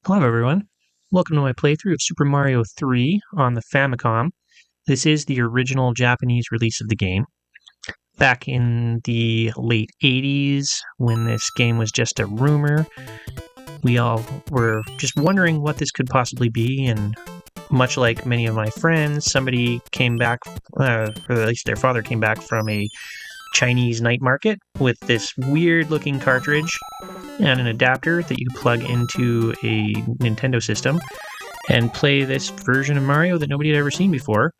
Hello everyone, welcome to my playthrough of Super Mario 3 on the Famicom. This is the original Japanese release of the game. Back in the late 80s, when this game was just a rumor, we all were just wondering what this could possibly be, and much like many of my friends, somebody came back, or at least their father came back from a Chinese night market with this weird looking cartridge and an adapter that you could plug into a Nintendo system and play this version of Mario that nobody had ever seen before.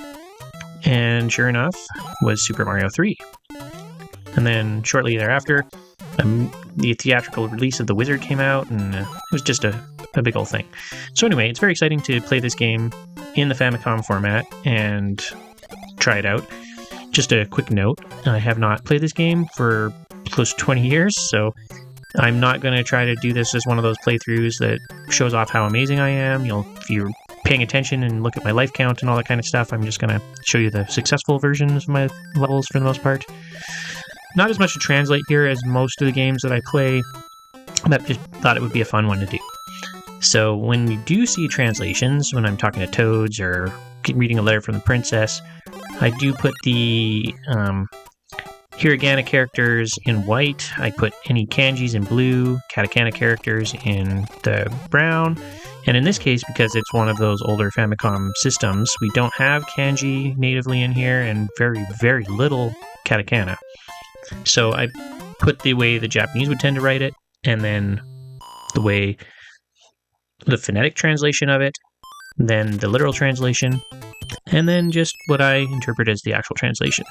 And sure enough, was Super Mario 3. And then shortly thereafter, the theatrical release of The Wizard came out, and it was just a big old thing. So anyway, it's very exciting to play this game in the Famicom format and try it out. Just a quick note, I have not played this game for close to 20 years, so I'm not going to try to do this as one of those playthroughs that shows off how amazing I am. If you're paying attention and look at my life count and all that kind of stuff, I'm just going to show you the successful versions of my levels for the most part. Not as much to translate here as most of the games that I play, but just thought it would be a fun one to do. So when you do see translations, when I'm talking to Toads or reading a letter from the princess, I do put the hiragana characters in white. I put any kanjis in blue, katakana characters in the brown. And in this case, because it's one of those older Famicom systems, we don't have kanji natively in here and very, very little katakana. So I put the way the Japanese would tend to write it, and then the way the phonetic translation of it, then the literal translation, and then just what I interpret as the actual translation.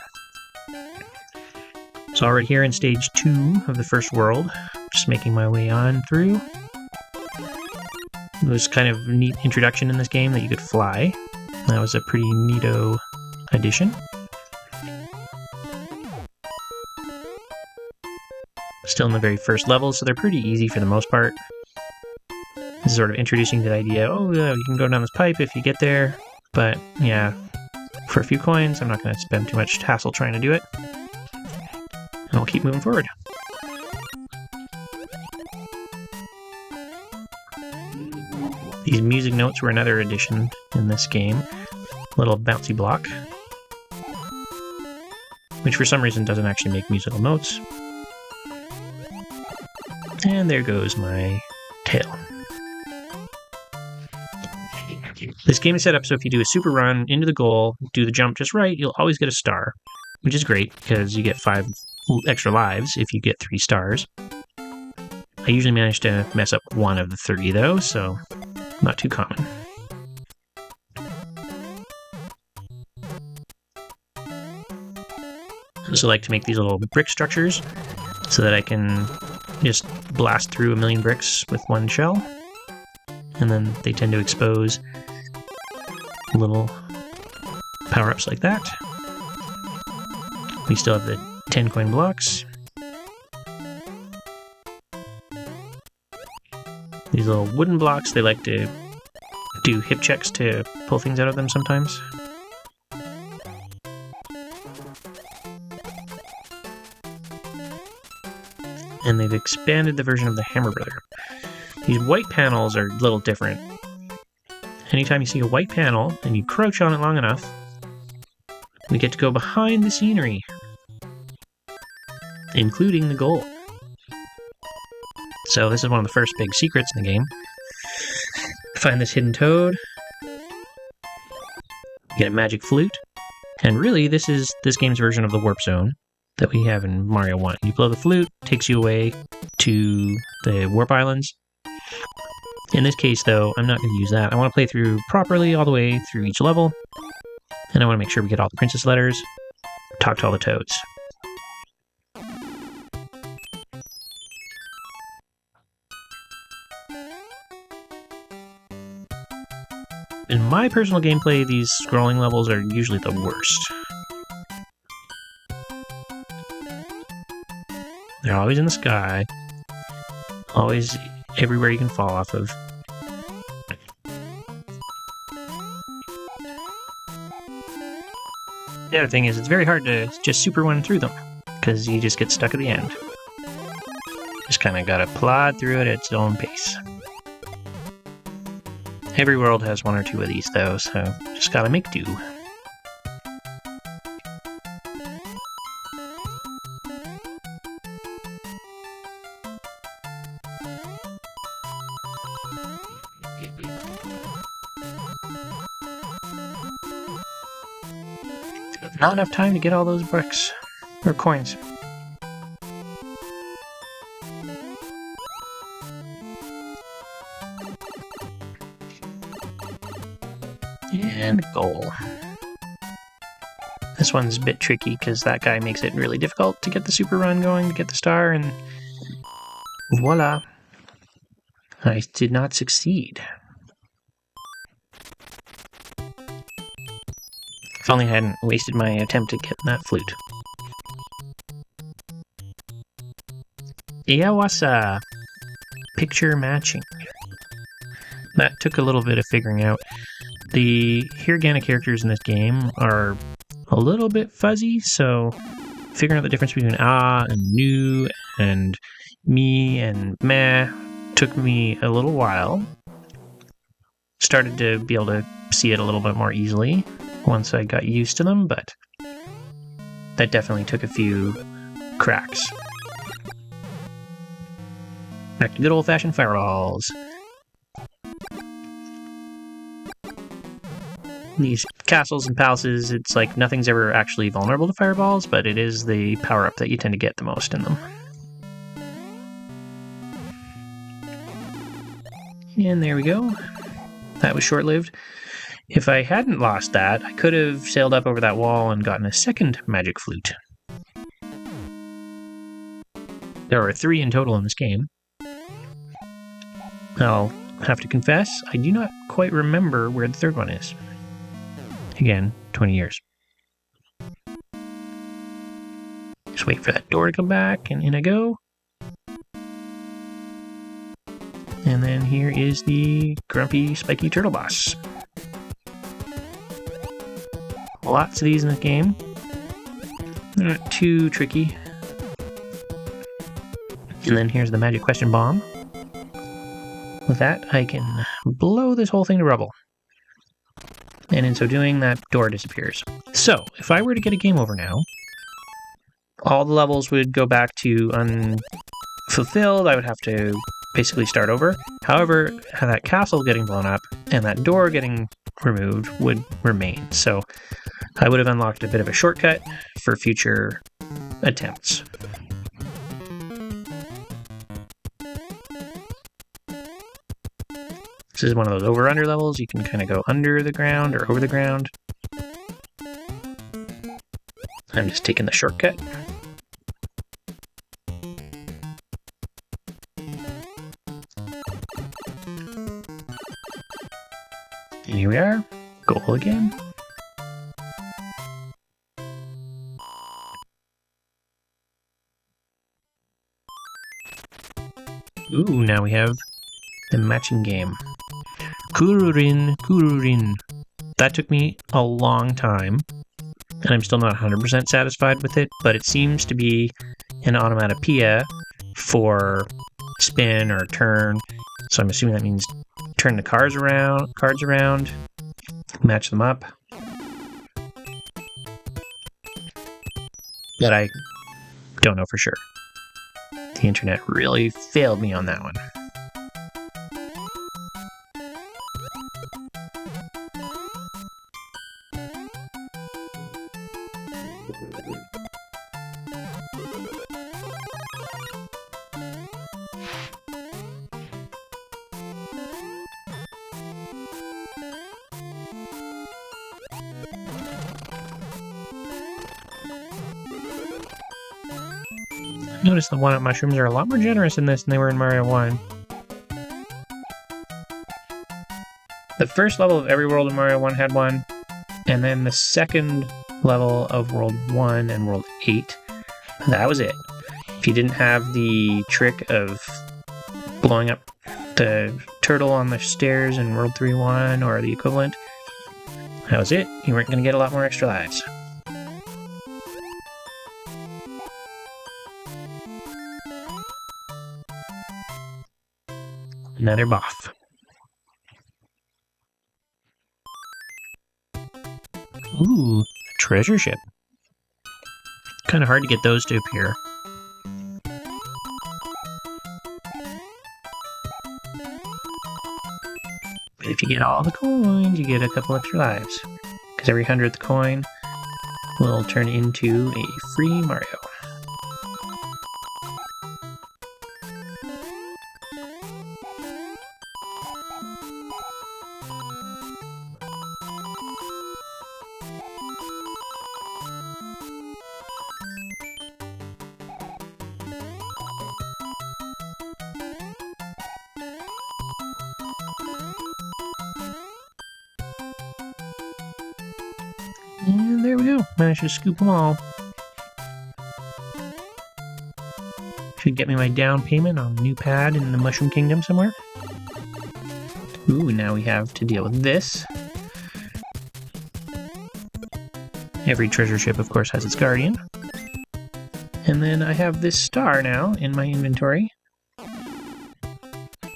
So already here in stage 2 of the first world, just making my way on through. It was kind of a neat introduction in this game that you could fly. That was a pretty neato addition. Still in the very first level, so they're pretty easy for the most part. This is sort of introducing the idea, you can go down this pipe if you get there, but yeah, for a few coins, I'm not going to spend too much hassle trying to do it. And I'll keep moving forward. These music notes were another addition in this game. Little bouncy block, which for some reason doesn't actually make musical notes. And there goes my tail. This game is set up so if you do a super run into the goal, do the jump just right, you'll always get a star, which is great because you get 5 extra lives if you get 3 stars. I usually manage to mess up 1 of the 3 though, so not too common. I also like to make these little brick structures so that I can just blast through a million bricks with 1 shell, and then they tend to expose little power-ups like that. We still have the 10 coin blocks. These little wooden blocks, they like to do hip checks to pull things out of them sometimes. And they've expanded the version of the Hammer Brother. These white panels are a little different. Anytime you see a white panel and you crouch on it long enough, we get to go behind the scenery, including the goal. So this is one of the first big secrets in the game. Find this hidden toad, get a magic flute, and really this is this game's version of the warp zone that we have in Mario 1. You blow the flute, takes you away to the warp islands. In this case, though, I'm not going to use that. I want to play through properly all the way through each level, and I want to make sure we get all the princess letters, talk to all the toads. In my personal gameplay, these scrolling levels are usually the worst. They're always in the sky, always everywhere you can fall off of. The other thing is, it's very hard to just super run through them, because you just get stuck at the end. Just kind of gotta plod through it at its own pace. Every world has one or two of these, though, so just gotta make do. Not enough time to get all those bricks, or coins. And goal. This one's a bit tricky because that guy makes it really difficult to get the super run going to get the star, and voila! I did not succeed. If only I hadn't wasted my attempt at getting that flute. Iawasa. Picture matching. That took a little bit of figuring out. The Hiragana characters in this game are a little bit fuzzy, so figuring out the difference between ah and nu and me and meh took me a little while. Started to be able to see it a little bit more easily once I got used to them, but that definitely took a few cracks. Back to good old-fashioned fireballs. These castles and palaces, it's like nothing's ever actually vulnerable to fireballs, but it is the power-up that you tend to get the most in them. And there we go. That was short-lived. If I hadn't lost that, I could have sailed up over that wall and gotten a second magic flute. There are 3 in total in this game. I'll have to confess, I do not quite remember where the third one is. Again, 20 years. Just wait for that door to come back, and in I go. And then here is the grumpy, spiky turtle boss. Lots of these in this game. They're not too tricky. And then here's the magic question bomb. With that, I can blow this whole thing to rubble. And in so doing, that door disappears. So, if I were to get a game over now, all the levels would go back to unfulfilled. I would have to basically start over. However, that castle getting blown up and that door getting removed would remain. So, I would have unlocked a bit of a shortcut for future attempts. This is one of those over-under levels. You can kind of go under the ground or over the ground. I'm just taking the shortcut. And here we are. Goal again. Ooh, now we have the matching game. Kururin, Kururin. That took me a long time, and I'm still not 100% satisfied with it, but it seems to be an onomatopoeia for spin or turn, so I'm assuming that means turn the cards around, match them up. But I don't know for sure. The internet really failed me on that one. Notice the one-up mushrooms are a lot more generous in this than they were in Mario 1. The first level of every world in Mario 1 had one, and then the second level of World 1 and World 8, that was it. If you didn't have the trick of blowing up the turtle on the stairs in World 3-1 or the equivalent, that was it. You weren't going to get a lot more extra lives. Another boff. Ooh, treasure ship. Kind of hard to get those to appear. But if you get all the coins, you get a couple extra lives. Because every 100th coin will turn into a free Mario. And there we go. Managed to scoop them all. Should get me my down payment on a new pad in the Mushroom Kingdom somewhere. Ooh, now we have to deal with this. Every treasure ship, of course, has its guardian. And then I have this star now in my inventory.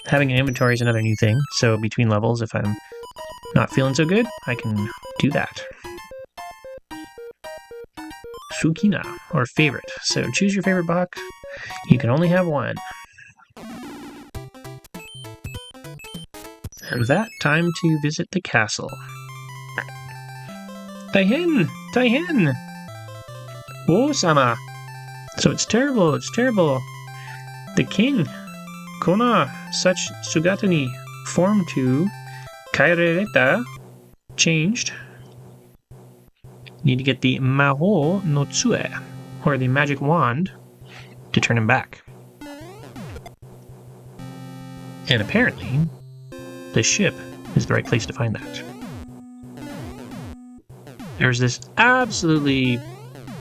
Having an inventory is another new thing, so between levels, if I'm not feeling so good, I can do that. Sukina, or favorite. So choose your favorite box. You can only have one. And with that, time to visit the castle. Taihen! Taihen! Oh-sama! So it's terrible, it's terrible. The king, Kona such Sugatani, form to Kairereta, changed. Need to get the Maho no Tsue, or the magic wand, to turn him back. And apparently, the ship is the right place to find that. There's this absolutely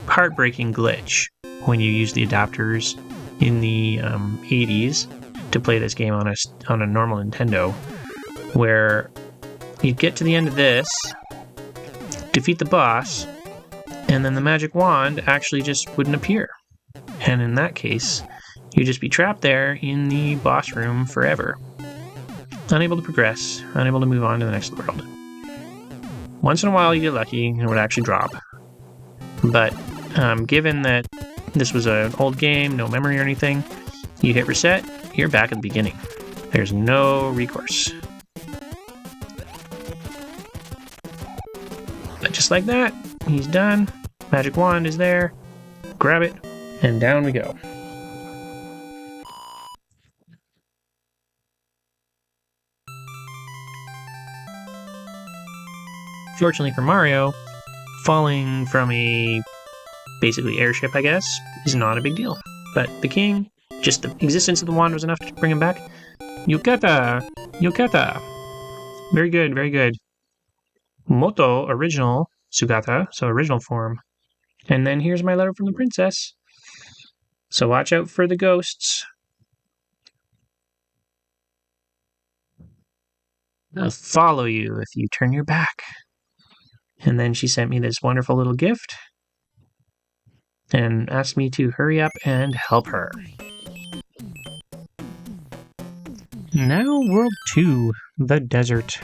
heartbreaking glitch when you use the adapters in the 80s to play this game on a normal Nintendo, where you get to the end of this, defeat the boss, and then the magic wand actually just wouldn't appear. And in that case, you'd just be trapped there in the boss room forever. Unable to progress, unable to move on to the next world. Once in a while you get lucky and it would actually drop. But given that this was an old game, no memory or anything, you hit reset, you're back at the beginning. There's no recourse. But just like that, he's done. Magic wand is there. Grab it, and down we go. Fortunately for Mario, falling from a basically airship, I guess, is not a big deal. But the king, just the existence of the wand was enough to bring him back. Yukata! Yukata! Very good, very good. Moto, original Sugata, so original form. And then here's my letter from the princess. So watch out for the ghosts. I'll follow you if you turn your back. And then she sent me this wonderful little gift and asked me to hurry up and help her. Now, World 2, the desert.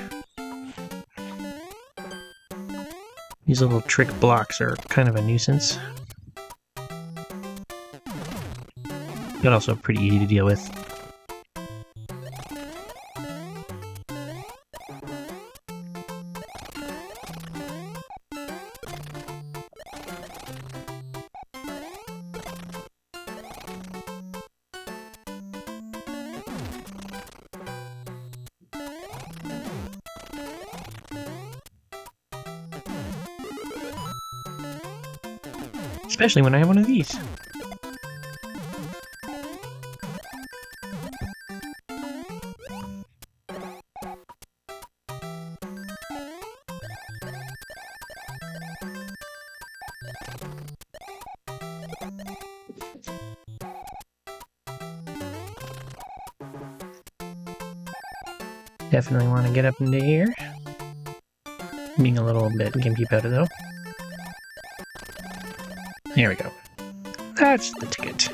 These little trick blocks are kind of a nuisance, but also pretty easy to deal with. Especially when I have one of these. Definitely want to get up into here. Being a little bit gimpy about it though. Here we go. That's the ticket.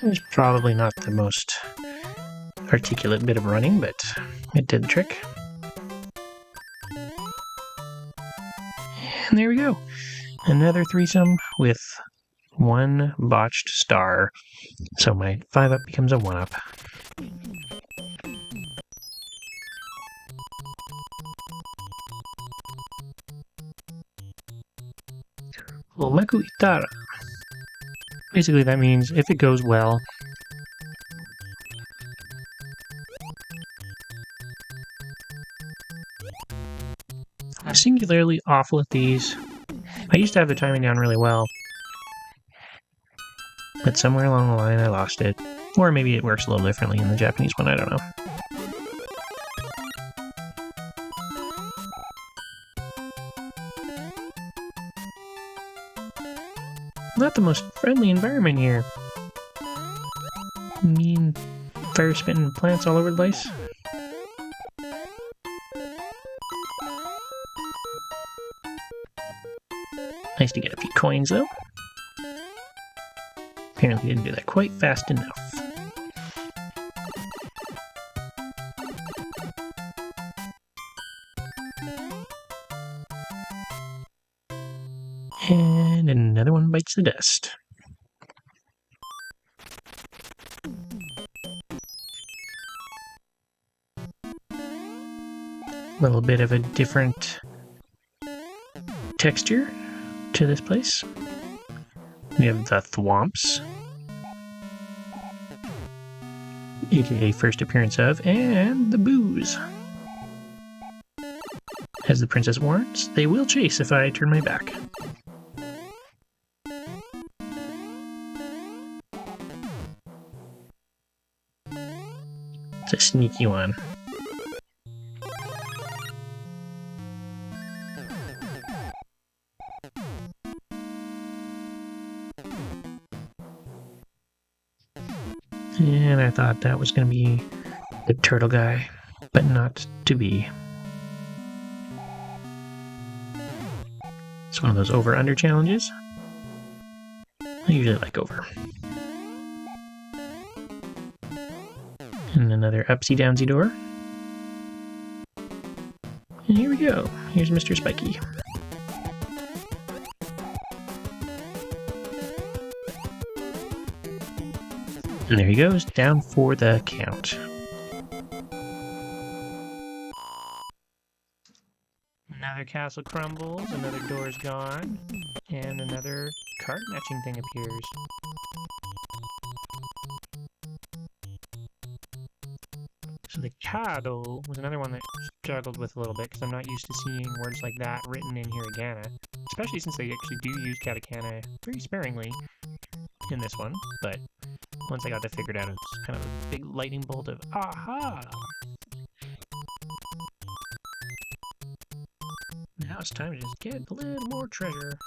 It's probably not the most articulate bit of running, but it did the trick. And there we go. Another threesome with one botched star. So my 5-up becomes a 1-up. Omeku Itara. Basically that means if it goes well, I'm singularly awful at these. I used to have the timing down really well, but somewhere along the line I lost it. Or maybe it works a little differently in the Japanese one, I don't know. Not the most friendly environment here. Mean fire spitting plants all over the place. Nice to get a few coins though. Apparently didn't do that quite fast enough. And another one bites the dust. A little bit of a different texture to this place. We have the Thwomps, aka first appearance of, and the Boos. As the princess warns, they will chase if I turn my back. It's a sneaky one. And I thought that was going to be the turtle guy, but not to be. It's one of those over-under challenges. I usually like over. And another upsy-downsy door. And here we go. Here's Mr. Spiky. And there he goes, down for the count. Another castle crumbles, another door's gone, and another card matching thing appears. So the Kado was another one that struggled with a little bit, because I'm not used to seeing words like that written in hiragana, especially since they actually do use katakana very sparingly in this one, but once I got that figured out, it was kind of a big lightning bolt of aha! Now it's time to just get a little more treasure.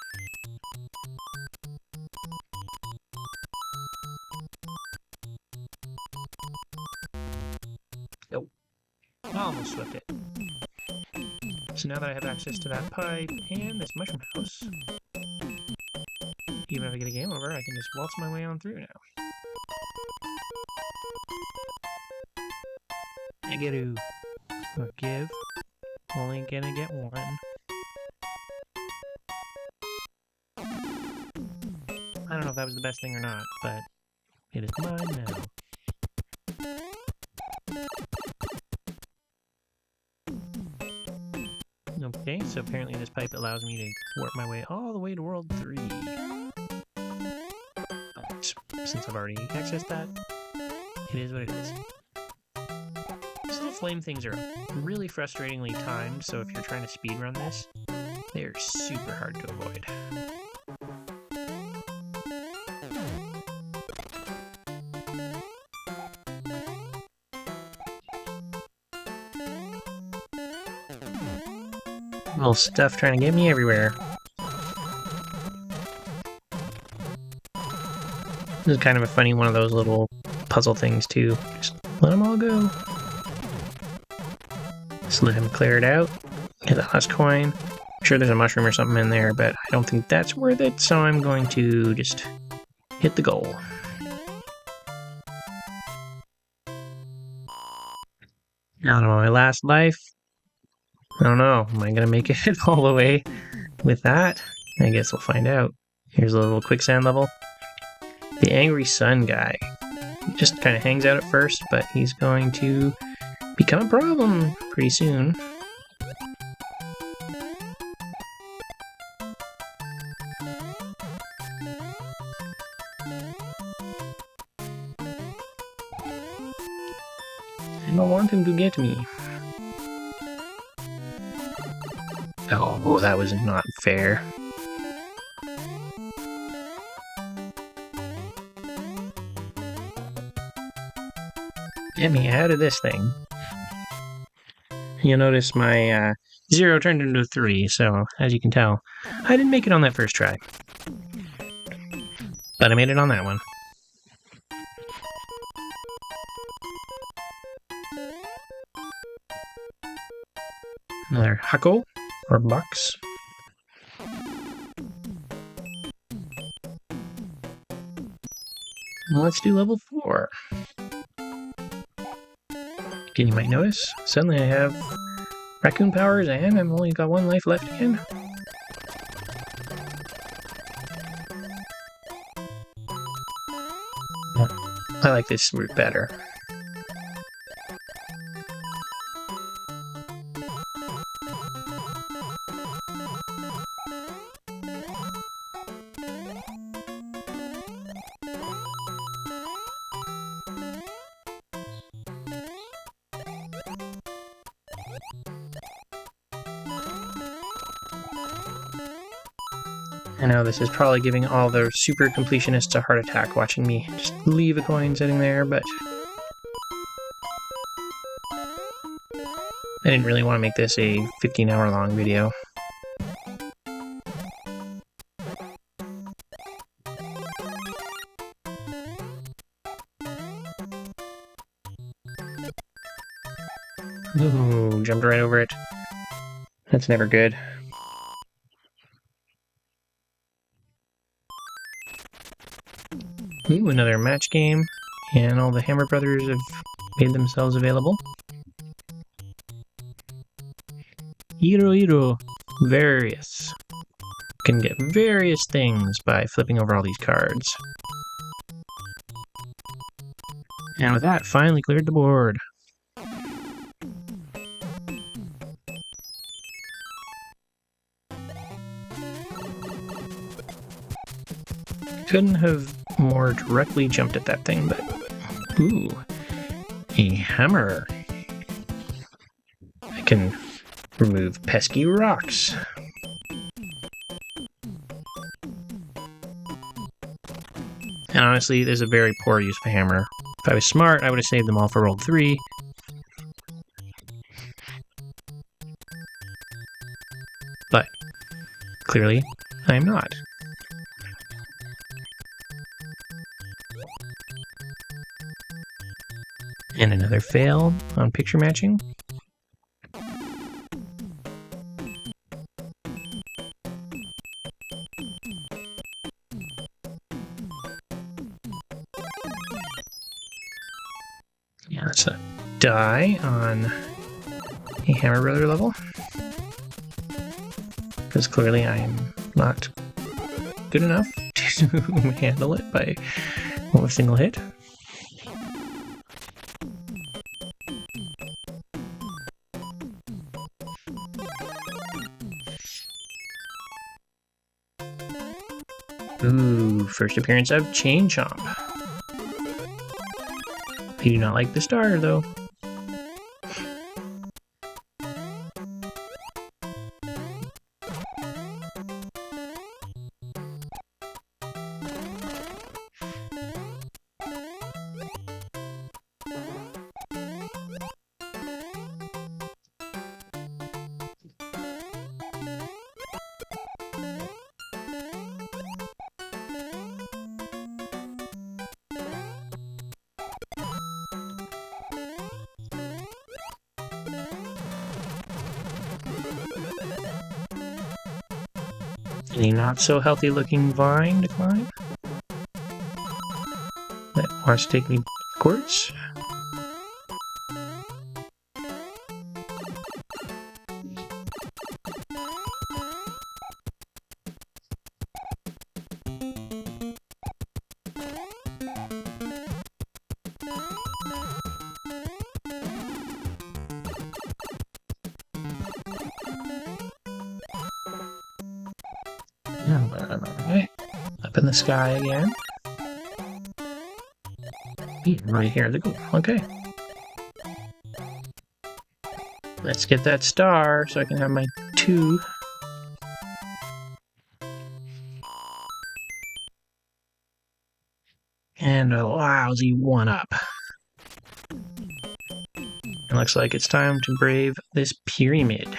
Oh, I almost swept it. So now that I have access to that pipe and this mushroom house, even if I get a game over, I can just waltz my way on through now. I get to forgive, only gonna get one. I don't know if that was the best thing or not, but it is mine now. Okay, so apparently this pipe allows me to warp my way all the way to World 3. But since I've already accessed that, it is what it is. These little flame things are really frustratingly timed, so if you're trying to speedrun this, they are super hard to avoid. Little stuff trying to get me everywhere. This is kind of a funny one of those little puzzle things too. Just let them all go. Just let him clear it out. Get the last coin. I'm sure there's a mushroom or something in there, but I don't think that's worth it, so I'm going to just hit the goal. Now on my last life. I don't know. Am I going to make it all the way with that? I guess we'll find out. Here's a little quicksand level. The angry sun guy. He just kind of hangs out at first, but he's going to become a problem pretty soon. I don't want him to get me. Oh, that was not fair. Get me out of this thing. You'll notice my 0 turned into a 3, so as you can tell, I didn't make it on that first try. But I made it on that one. Another huckle, or box. Let's do level 4. Again, you might notice, suddenly I have raccoon powers and I've only got 1 life left again. I like this route better. I know this is probably giving all the super completionists a heart attack watching me just leave a coin sitting there, but I didn't really want to make this a 15-hour long video. Ooh, jumped right over it. That's never good. Ooh, another match game, and all the Hammer Brothers have made themselves available. Hiro, various. Can get various things by flipping over all these cards. And with that, finally cleared the board. Couldn't have more directly jumped at that thing, but ooh, a hammer. I can remove pesky rocks. And honestly, there's a very poor use of a hammer. If I was smart, I would have saved them all for roll 3. But clearly, I am not. And another fail on picture matching. Yeah, that's a die on a Hammer Brother level. Because clearly I am not good enough to handle it by a single hit. Ooh, first appearance of Chain Chomp. I do not like the star, though. A not so healthy looking vine to climb that wants to take me backwards. Alright. Up in the sky again. Right here, okay. Let's get that star so I can have my 2. And a lousy 1-up. It looks like it's time to brave this pyramid.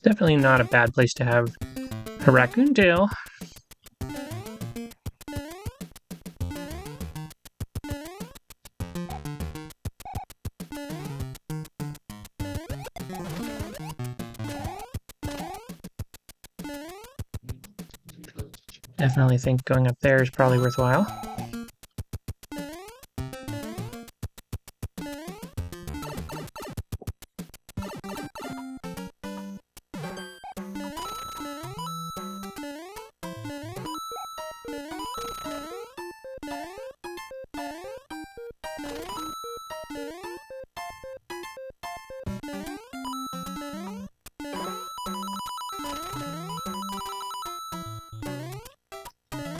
Definitely not a bad place to have a raccoon tail. Definitely think going up there is probably worthwhile.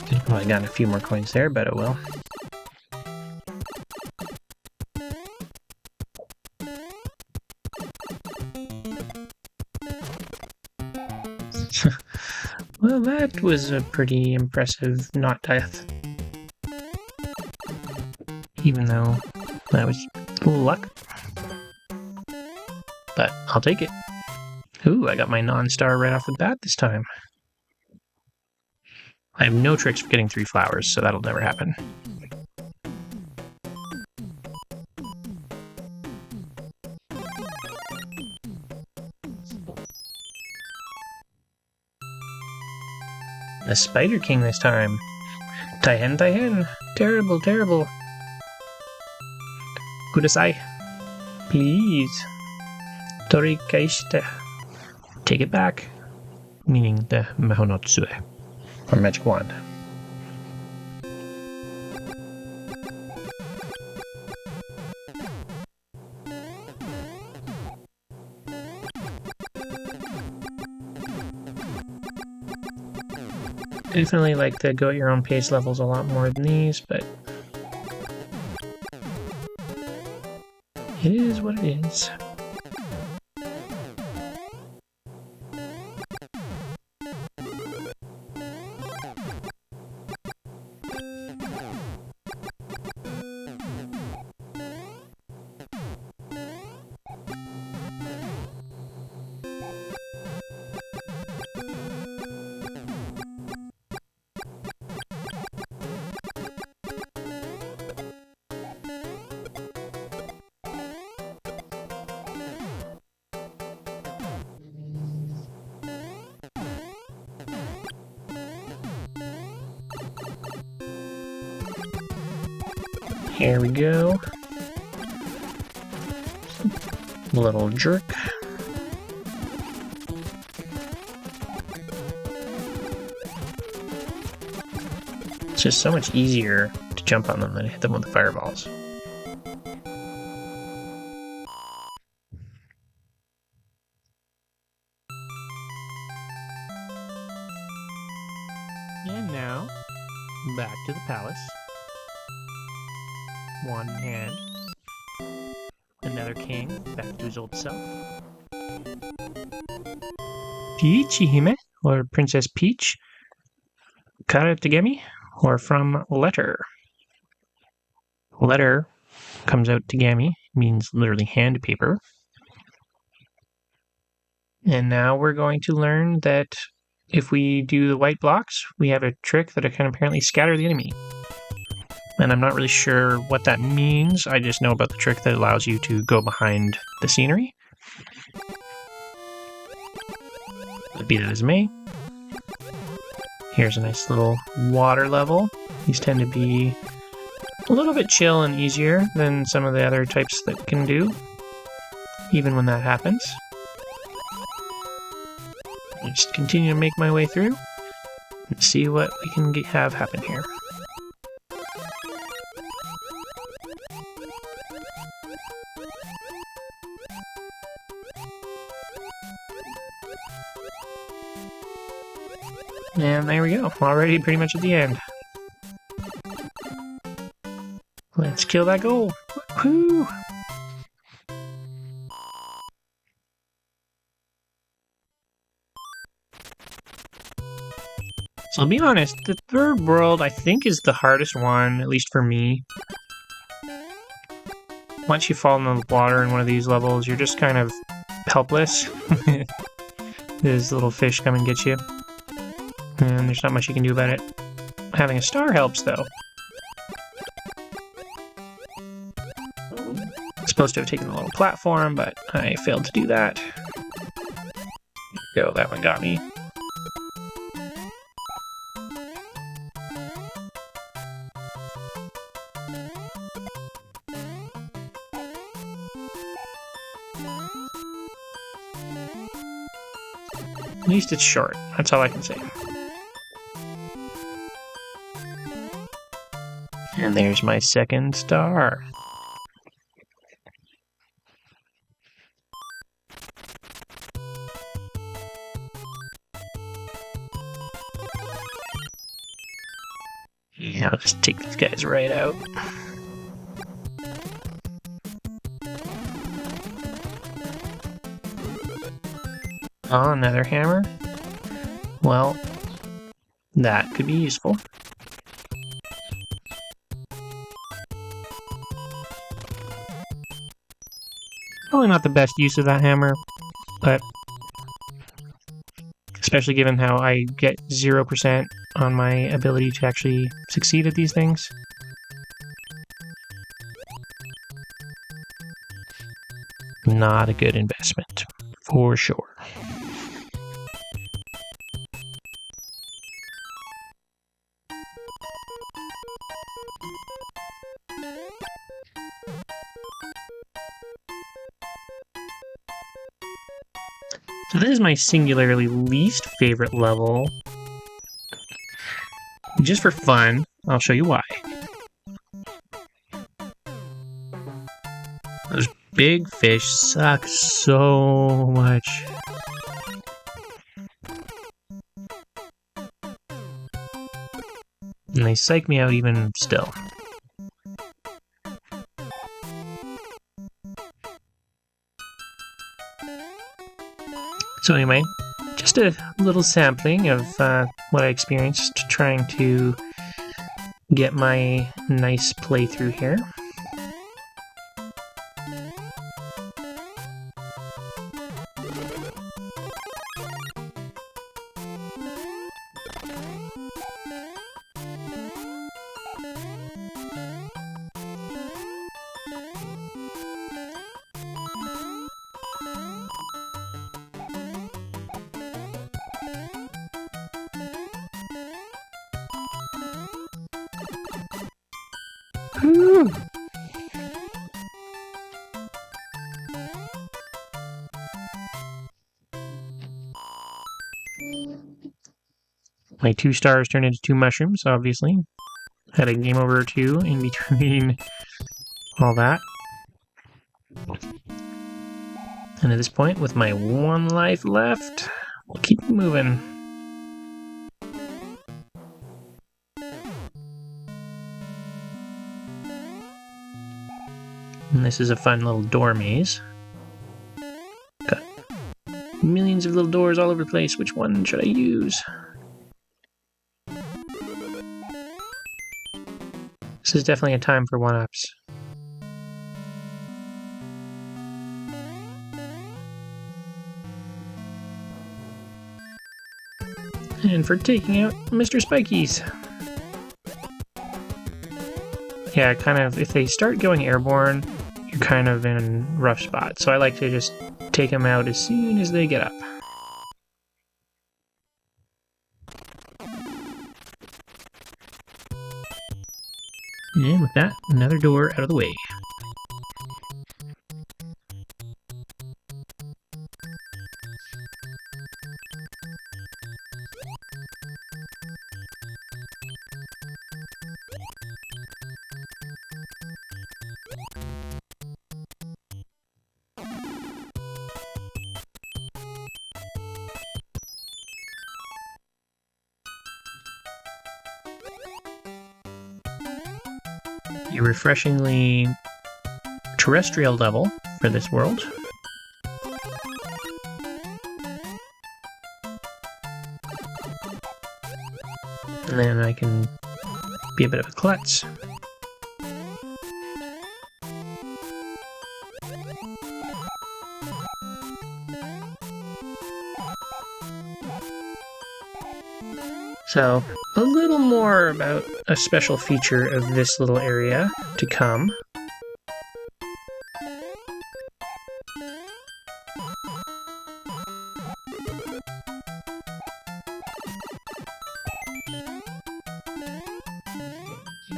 Could probably gotten a few more coins there, but oh well. Well, that was a pretty impressive not death. Even though that was luck. But I'll take it. Ooh, I got my non-star right off the bat this time. I have no tricks for getting 3 flowers, so that'll never happen. The Spider King this time. Taihen, Taihen. Terrible, terrible. Kudasai. Please. Tori kaishite. Take it back. Meaning the Mahonotsue. Or magic wand. Definitely like the go at your own pace levels a lot more than these, but it is what it is. Here we go. Little jerk. It's just so much easier to jump on them than hit them with the fireballs. And now, back to the palace. Wand in hand. Another king, back to his old self. Peachy Hime, or Princess Peach. Kara Tagemi, or from Letter. Letter comes out Tagemi, means literally hand paper. And now we're going to learn that if we do the white blocks, we have a trick that can apparently scatter the enemy. And I'm not really sure what that means. I just know about the trick that allows you to go behind the scenery. But be that as it may, Here's a nice little water level. These tend to be a little bit chill and easier than some of the other types that can do, even when that happens. I'll just continue to make my way through and see what we can have happen here. And there we go, already pretty much at the end. Let's kill that goal. Woohoo! So I'll be honest, the third world I think is the hardest one, at least for me. Once you fall in the water in one of these levels, you're just kind of helpless. This little fish come and get you. And there's not much you can do about it. Having a star helps, though. I'm supposed to have taken a little platform, but I failed to do that. Go, that one got me. At least it's short. That's all I can say. And there's my second star. Yeah, I'll just take these guys right out. Oh, another hammer? Well, that could be useful. Probably not the best use of that hammer, but especially given how I get 0% on my ability to actually succeed at these things. Not a good investment, for sure. So this is my singularly least favorite level. Just for fun, I'll show you why. Those big fish suck so much. And they psych me out even still. So anyway, just a little sampling of what I experienced trying to get my nice playthrough here. Woo! My 2 stars turned into 2 mushrooms, obviously. Had a game over or 2 in between all that. And at this point, with my 1 life left, we'll keep moving. And this is a fun little door maze. Got millions of little doors all over the place. Which one should I use? This is definitely a time for one-ups. And for taking out Mr. Spikies. Yeah, kind of, if they start going airborne, you're kind of in a rough spot. So I like to just take them out as soon as they get up. And with that, another door out of the way. A refreshingly terrestrial level for this world. And then I can be a bit of a klutz. So, a little more about a special feature of this little area to come.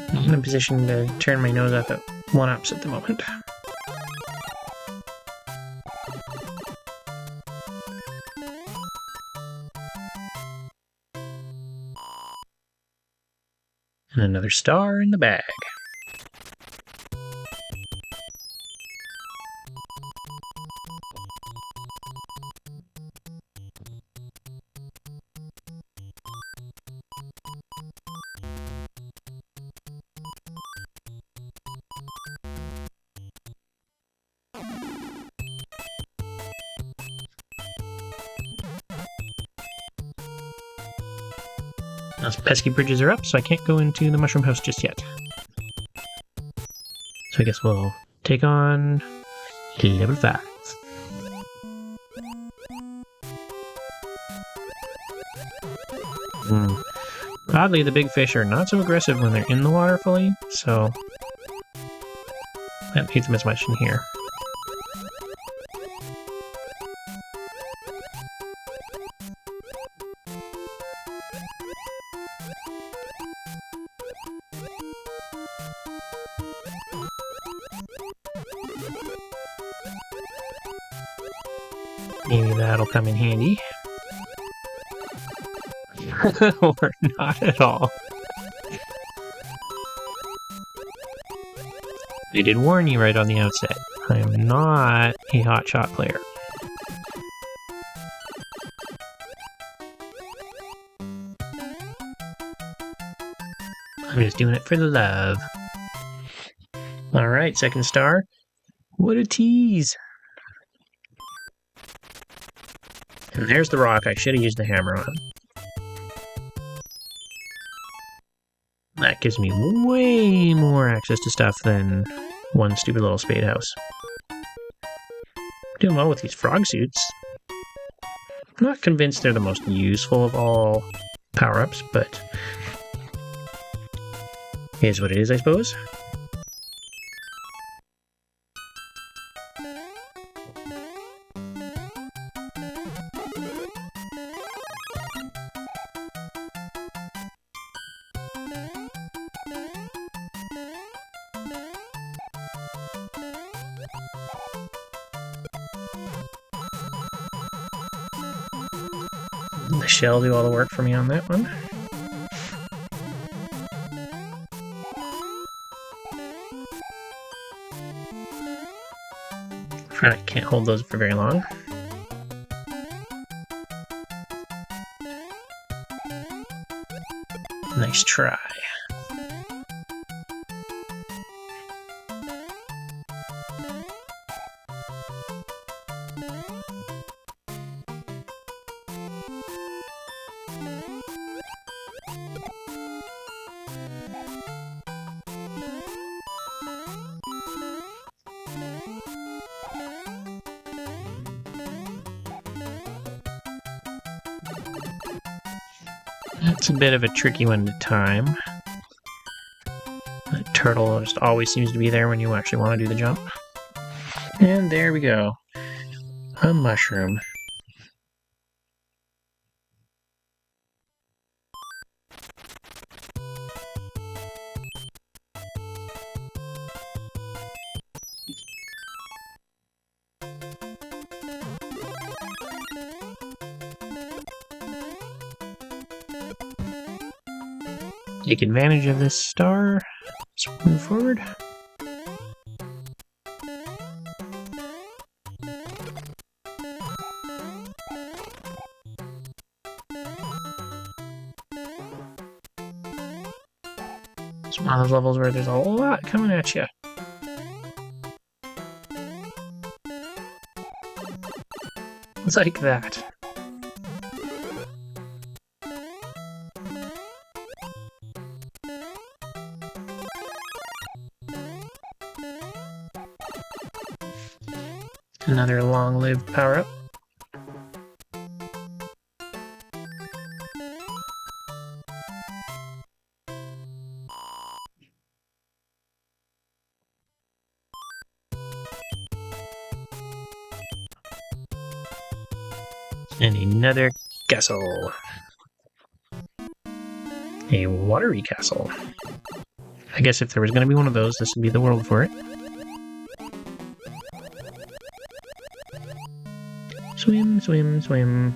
I'm in a position to turn my nose up at 1-ups at the moment. And another star in the bag. Those pesky bridges are up, so I can't go into the mushroom house just yet. So I guess we'll take on level 5. Oddly, the big fish are not so aggressive when they're in the water fully, so I don't hate them as much in here. Maybe that'll come in handy. Or not at all. I did warn you right on the outset. I am not a hotshot player. I'm just doing it for the love. Alright, second star. What a tease! And there's the rock I should have used the hammer on. That gives me way more access to stuff than one stupid little spade house. Doing well with these frog suits. I'm not convinced they're the most useful of all power-ups, but it is what it is, I suppose. The shell do all the work for me on that one. I can't hold those for very long. Nice try. That's a bit of a tricky one to time. The turtle just always seems to be there when you actually want to do the jump. And there we go. A mushroom. take advantage of this star. Let's move forward. It's one of those levels where there's a lot coming at you. It's like that. Another long-lived power-up. And another castle. A watery castle. I guess if there was going to be one of those, this would be the world for it. Swim, swim, swim.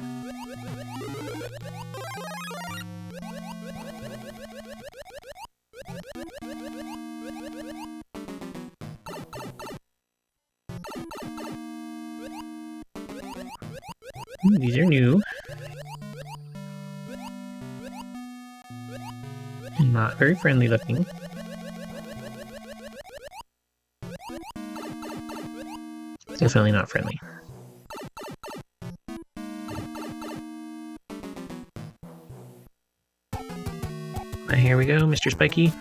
Ooh, these are new. And not very friendly looking. Definitely not friendly. Here we go, Mr. Spiky.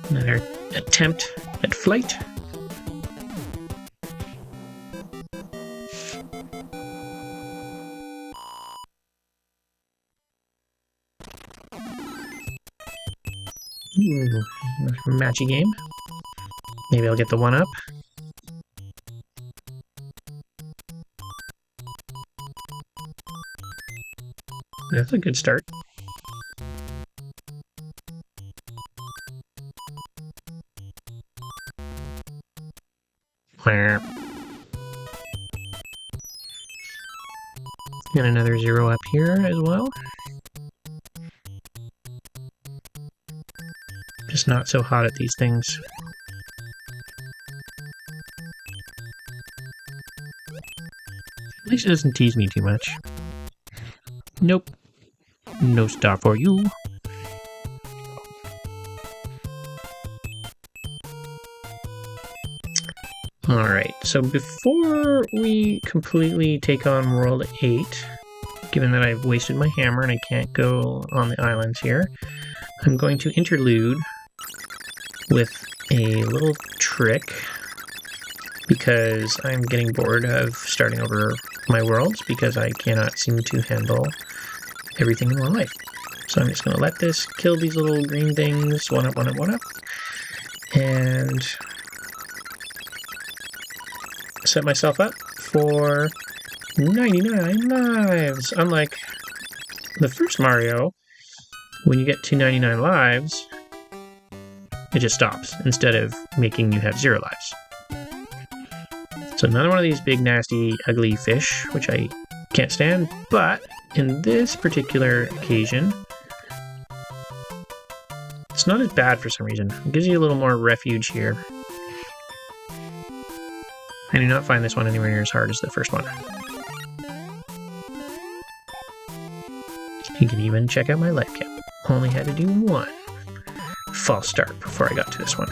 Another attempt at flight. Ooh, matchy game. Maybe I'll get the one up. That's a good start. And another 0 up here as well. Just not so hot at these things. At least it doesn't tease me too much. Nope. No star for you. Alright, so before we completely take on World 8, given that I've wasted my hammer and I can't go on the islands here, I'm going to interlude with a little trick because I'm getting bored of starting over my worlds because I cannot seem to handle everything in one life. So I'm just going to let this kill these little green things, one up, one up, one up, and set myself up for 99 lives. Unlike the first Mario, when you get to 99 lives, it just stops instead of making you have 0 lives. So another one of these big, nasty, ugly fish, which I can't stand, but in this particular occasion, it's not as bad for some reason. It gives you a little more refuge here. I do not find this one anywhere near as hard as the first one. You can even check out my life cap. Only had to do one false start before I got to this one.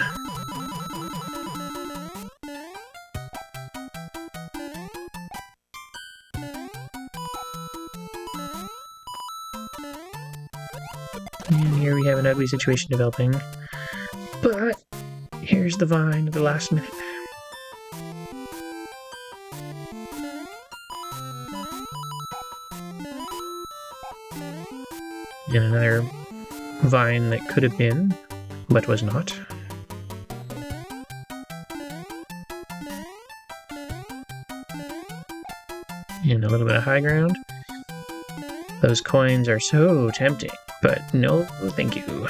And here we have an ugly situation developing. But here's the vine at the last minute. And another vine that could have been, but was not. And a little bit of high ground. Those coins are so tempting, but no thank you.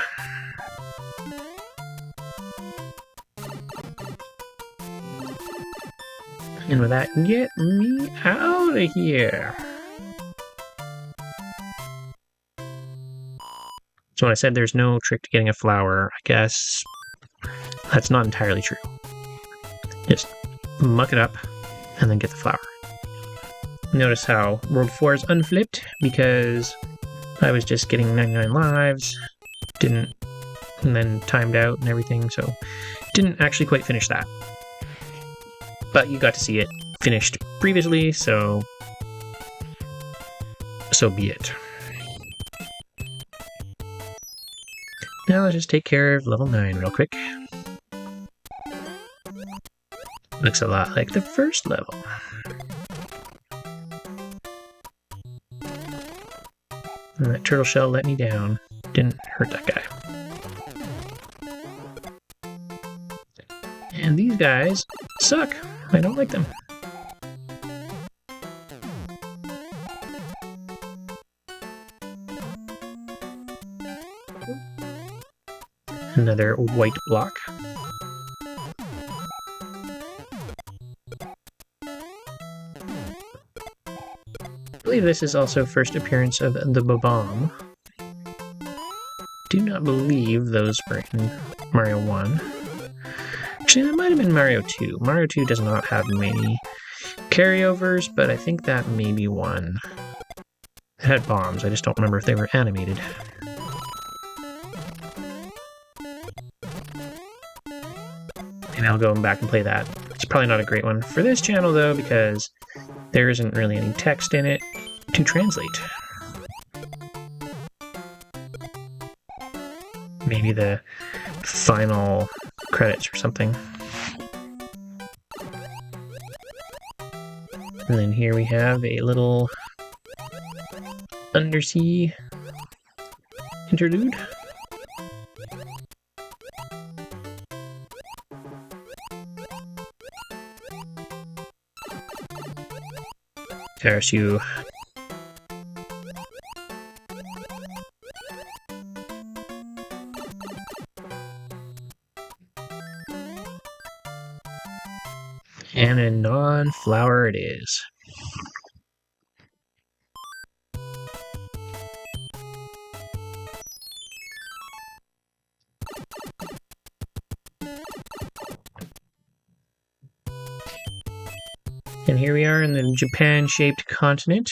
And with that, get me out of here. So when I said there's no trick to getting a flower, I guess that's not entirely true. Just muck it up and then get the flower. Notice how World 4 is unflipped because I was just getting 99 lives, and then timed out and everything, so didn't actually quite finish that. But you got to see it finished previously, so be it. Now let's just take care of level 9 real quick. Looks a lot like the first level. And that turtle shell let me down. Didn't hurt that guy. And these guys suck. I don't like them. Another white block. I believe this is also first appearance of the Bomb. Do not believe those were in Mario 1. Actually, that might have been Mario 2. Mario 2 does not have many carryovers, but I think that may be one. It had bombs, I just don't remember if they were animated. Maybe I'll go back and play that. It's probably not a great one for this channel, though, because there isn't really any text in it to translate. Maybe the final credits or something. And then here we have a little undersea interlude. There's you. And a non-flower it is. And here we are in the Japan-shaped continent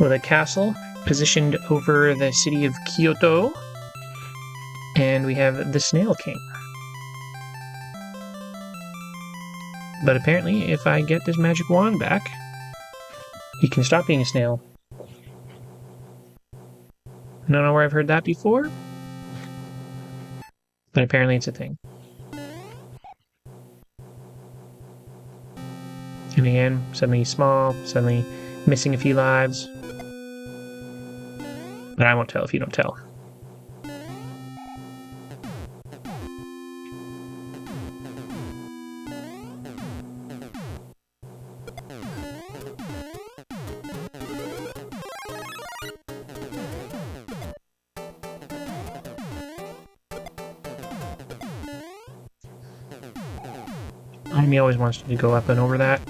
with a castle positioned over the city of Kyoto. And we have the Snail King. But apparently, if I get this magic wand back, he can stop being a snail. I don't know where I've heard that before, but apparently it's a thing. And again, suddenly small, suddenly missing a few lives. But I won't tell if you don't tell. Amy always wants to go up and over that.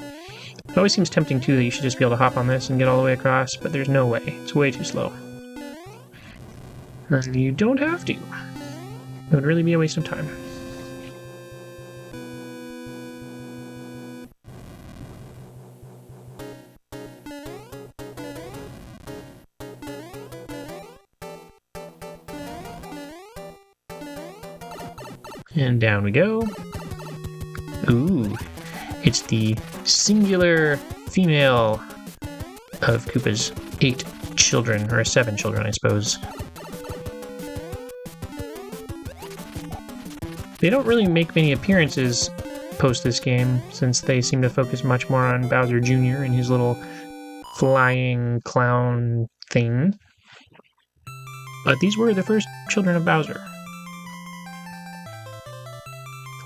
It always seems tempting too that you should just be able to hop on this and get all the way across, but there's no way. It's way too slow. And you don't have to. It would really be a waste of time. And down we go. Ooh, it's the singular female of Koopa's 8 children, or 7 children, I suppose. They don't really make many appearances post this game, since they seem to focus much more on Bowser Jr. and his little flying clown thing. But these were the first children of Bowser.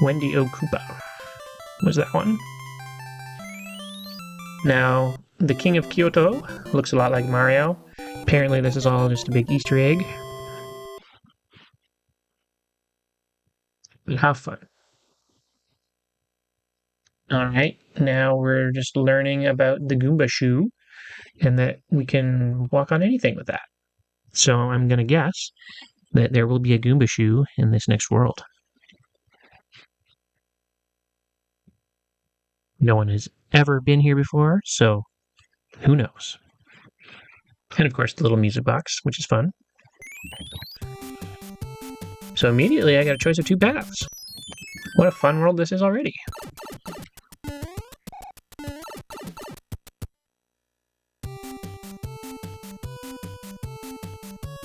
Wendy O. Koopa was that one. Now, the King of Kyoto looks a lot like Mario. Apparently this is all just a big Easter egg. But have fun. Alright, now we're just learning about the Goomba shoe, and that we can walk on anything with that. So I'm gonna guess that there will be a Goomba shoe in this next world. No one has ever been here before, so who knows? And of course, the little music box, which is fun. So immediately I got a choice of 2 paths. What a fun world this is already.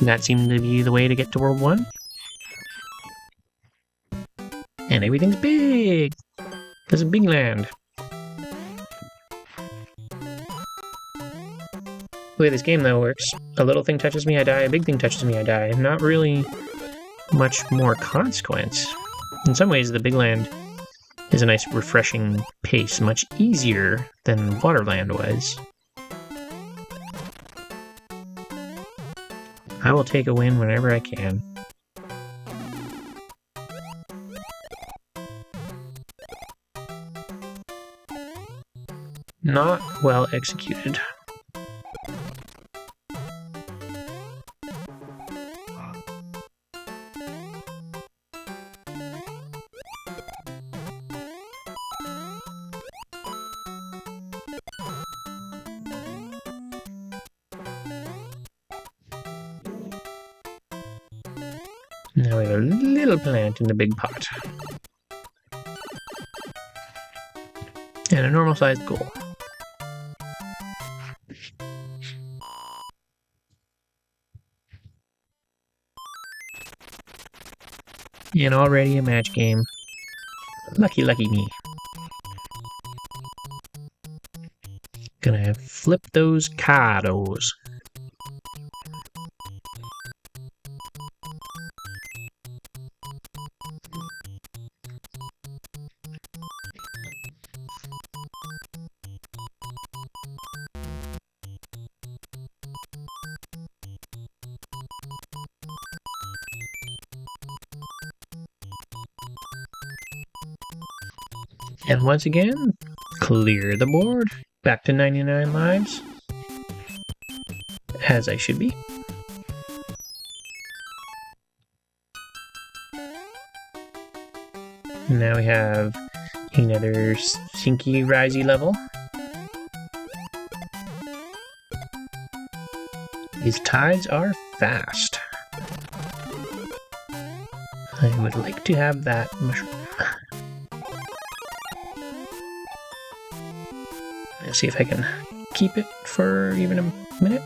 That seemed to be the way to get to World 1. And everything's big! There's a big land. The way this game, though, works, a little thing touches me, I die, a big thing touches me, I die. Not really much more consequence. In some ways, the big land is a nice, refreshing pace, much easier than Waterland was. I will take a win whenever I can. Not well executed. Now we have a little plant in the big pot. And a normal-sized goal. And already a match game. Lucky, lucky me. Gonna flip those cardos. And once again, clear the board. Back to 99 lives. As I should be. Now we have another sinky risey level. These tides are fast. I would like to have that mushroom. Let's see if I can keep it for even a minute.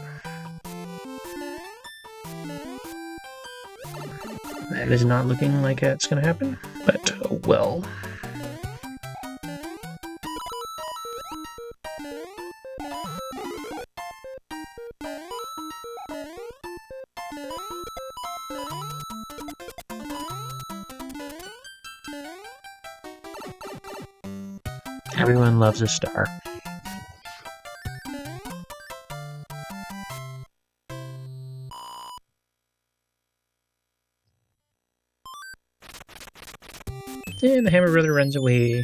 That is not looking like it's going to happen, but well. Everyone loves a star. And the Hammer Brother runs away.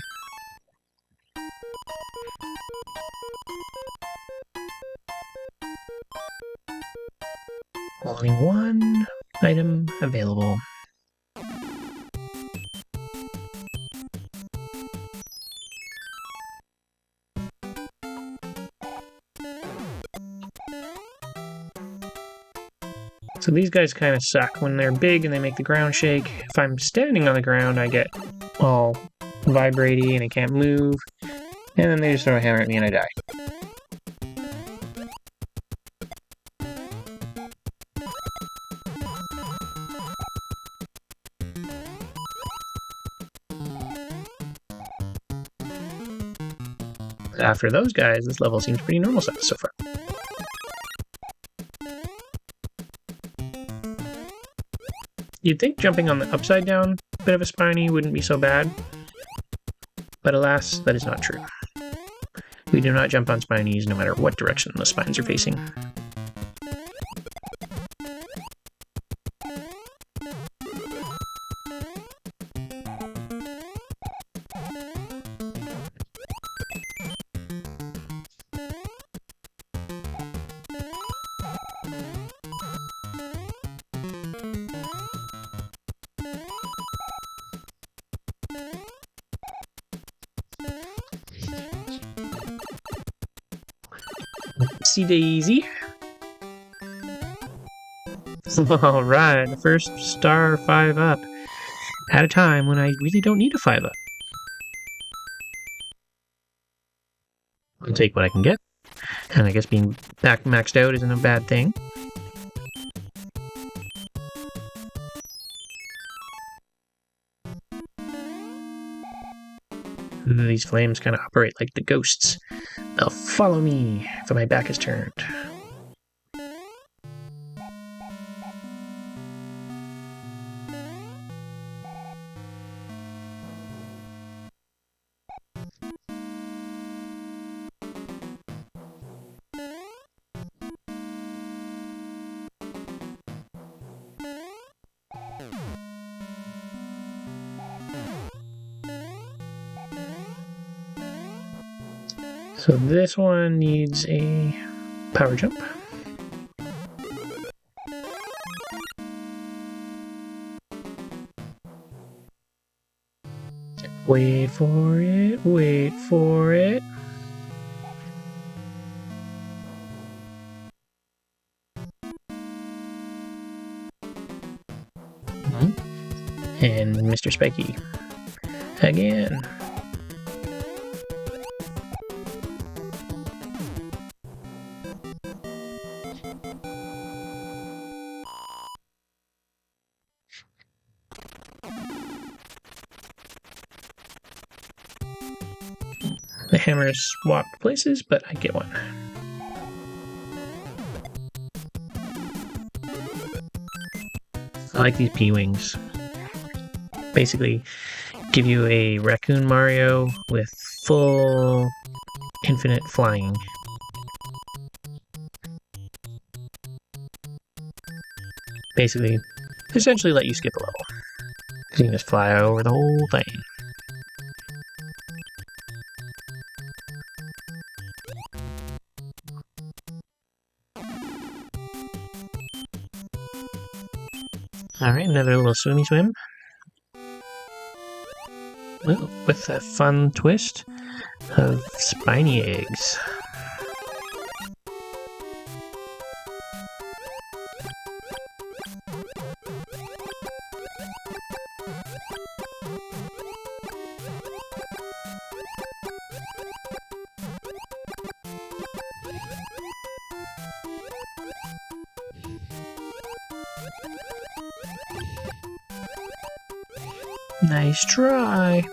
Only one item available. So these guys kind of suck when they're big and they make the ground shake. If I'm standing on the ground, I get all vibraty and I can't move. And then they just throw a hammer at me and I die. After those guys, this level seems pretty normal size so far. You'd think jumping on the upside down bit of a spiny wouldn't be so bad, but alas, that is not true. We do not jump on spinies no matter what direction the spines are facing. Whoopsie daisy. Alright, the first star 5 up. At a time when I really don't need a 5 up. I'll take what I can get. And I guess being back maxed out isn't a bad thing. These flames kind of operate like the ghosts. They'll follow me if my back is turned. So this one needs a power jump. Wait for it, wait for it. And Mr. Spiky. Again. The hammers swapped places, but I get one. I like these P-Wings. Basically, give you a Raccoon Mario with full infinite flying. Basically, essentially let you skip a level. Because you can just fly over the whole thing. Alright, another little swimmy swim. Ooh, with a fun twist of spiny eggs. Nice try.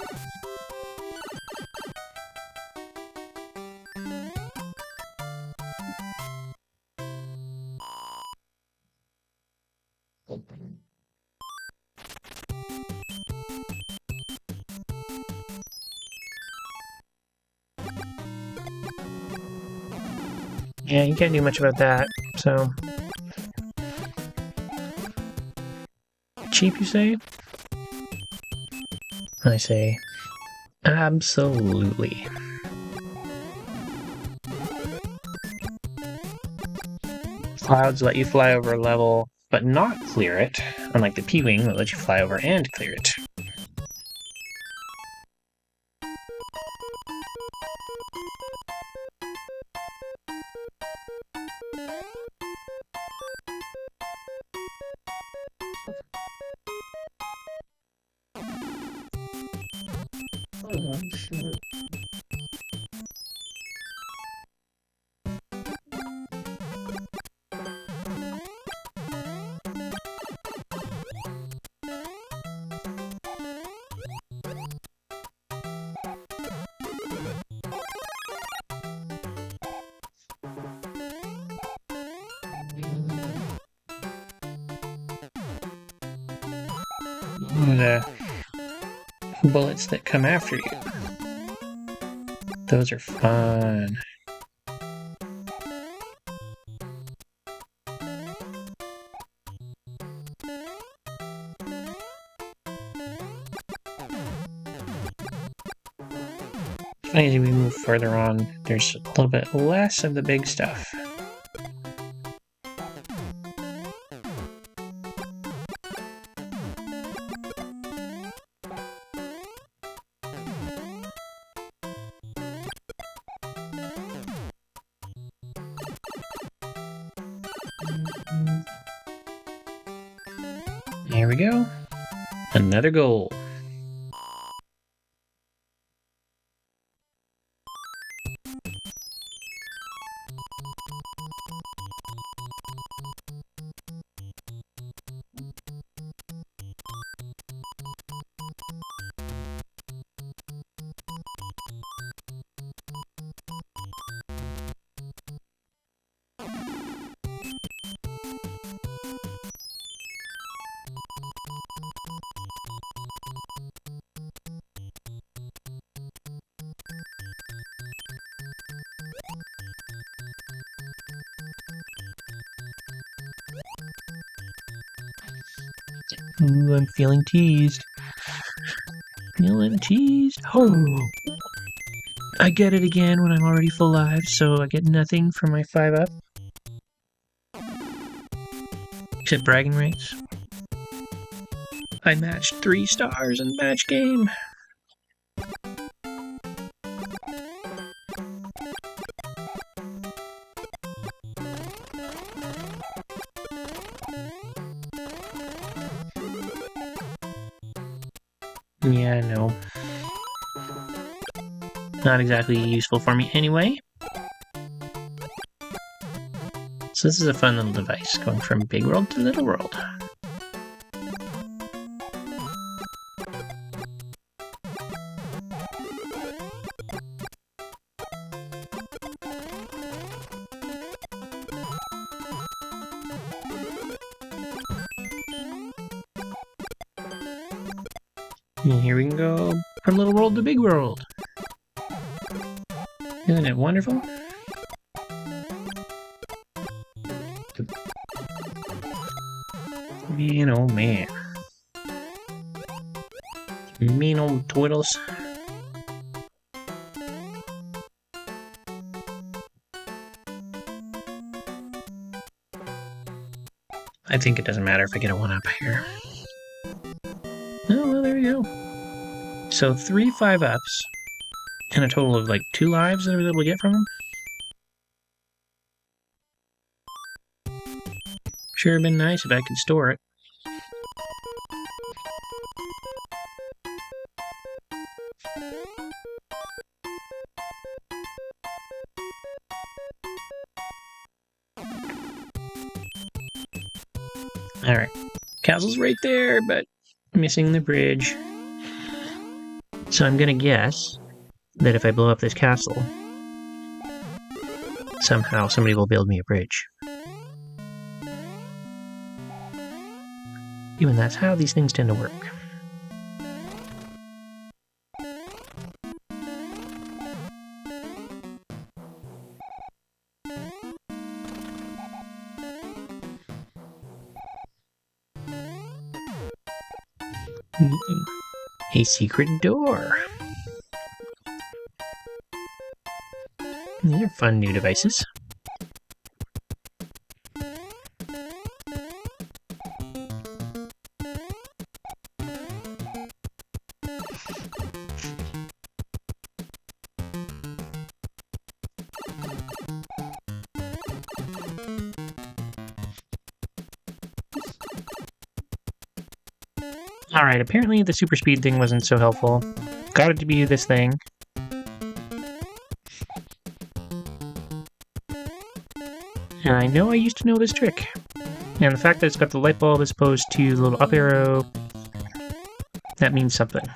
Yeah, you can't do much about that, so... Cheap, you say? I say, absolutely. Clouds let you fly over a level, but not clear it, unlike the P-Wing that lets you fly over and clear it. The bullets that come after you. Those are fun. As we move further on, there's a little bit less of the big stuff. Here we go. Another goal. Ooh, I'm feeling teased. Feeling teased. Oh! I get it again when I'm already full lives, so I get nothing for my 5-up. Except bragging rights. I matched 3 stars in match game. Yeah, no. Not exactly useful for me anyway. So this is a fun little device, going from big world to little world. And here we can go from little world to big world. Isn't it wonderful? Man, oh man. Mean old twiddles. I think it doesn't matter if I get a 1-up here. Oh, well, there we go. So 3 5-ups, and a total of like 2 lives that I was able to get from them. Sure have been nice if I could store it. Alright, castle's right there, but missing the bridge. So I'm gonna guess that if I blow up this castle, somehow somebody will build me a bridge. Even that's how these things tend to work. A secret door. These are fun new devices. Alright, apparently the super speed thing wasn't so helpful. Got it to be this thing. And I know I used to know this trick. And the fact that it's got the light bulb as opposed to the little up arrow, that means something.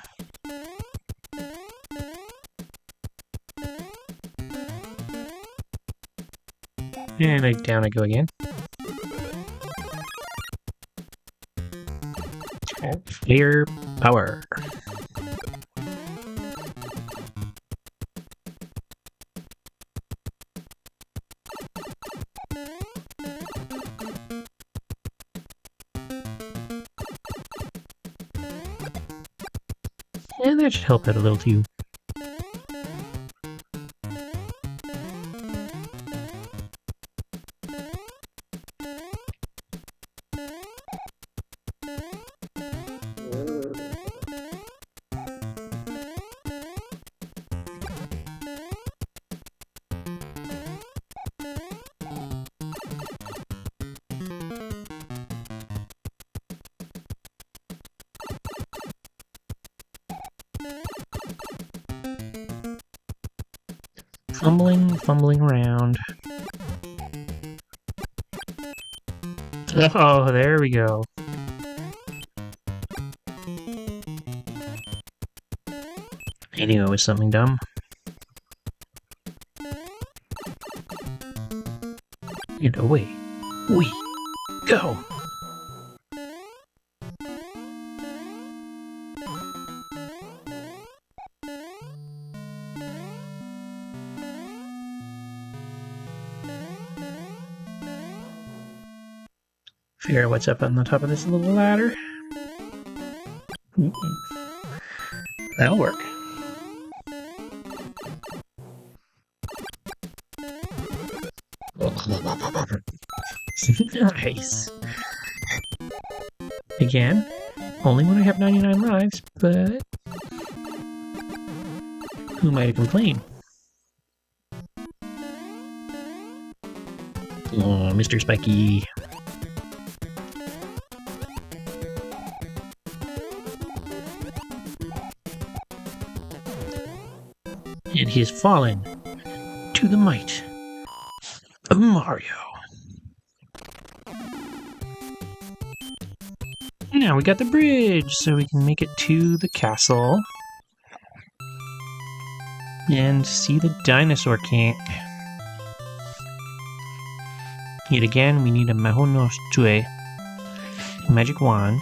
And down I go again. Clear power. And that should help out a little too. fumbling around. Oh, there we go. I knew it was something dumb. And away we go. Figure out what's up on the top of this little ladder. That'll work. Nice. Again, only when I have 99 lives, but who am I to complain? Oh, Mr. Spiky. And he has fallen to the might of Mario. Now we got the bridge, so we can make it to the castle and see the Dinosaur King. Yet again, we need a Mahonostue magic wand.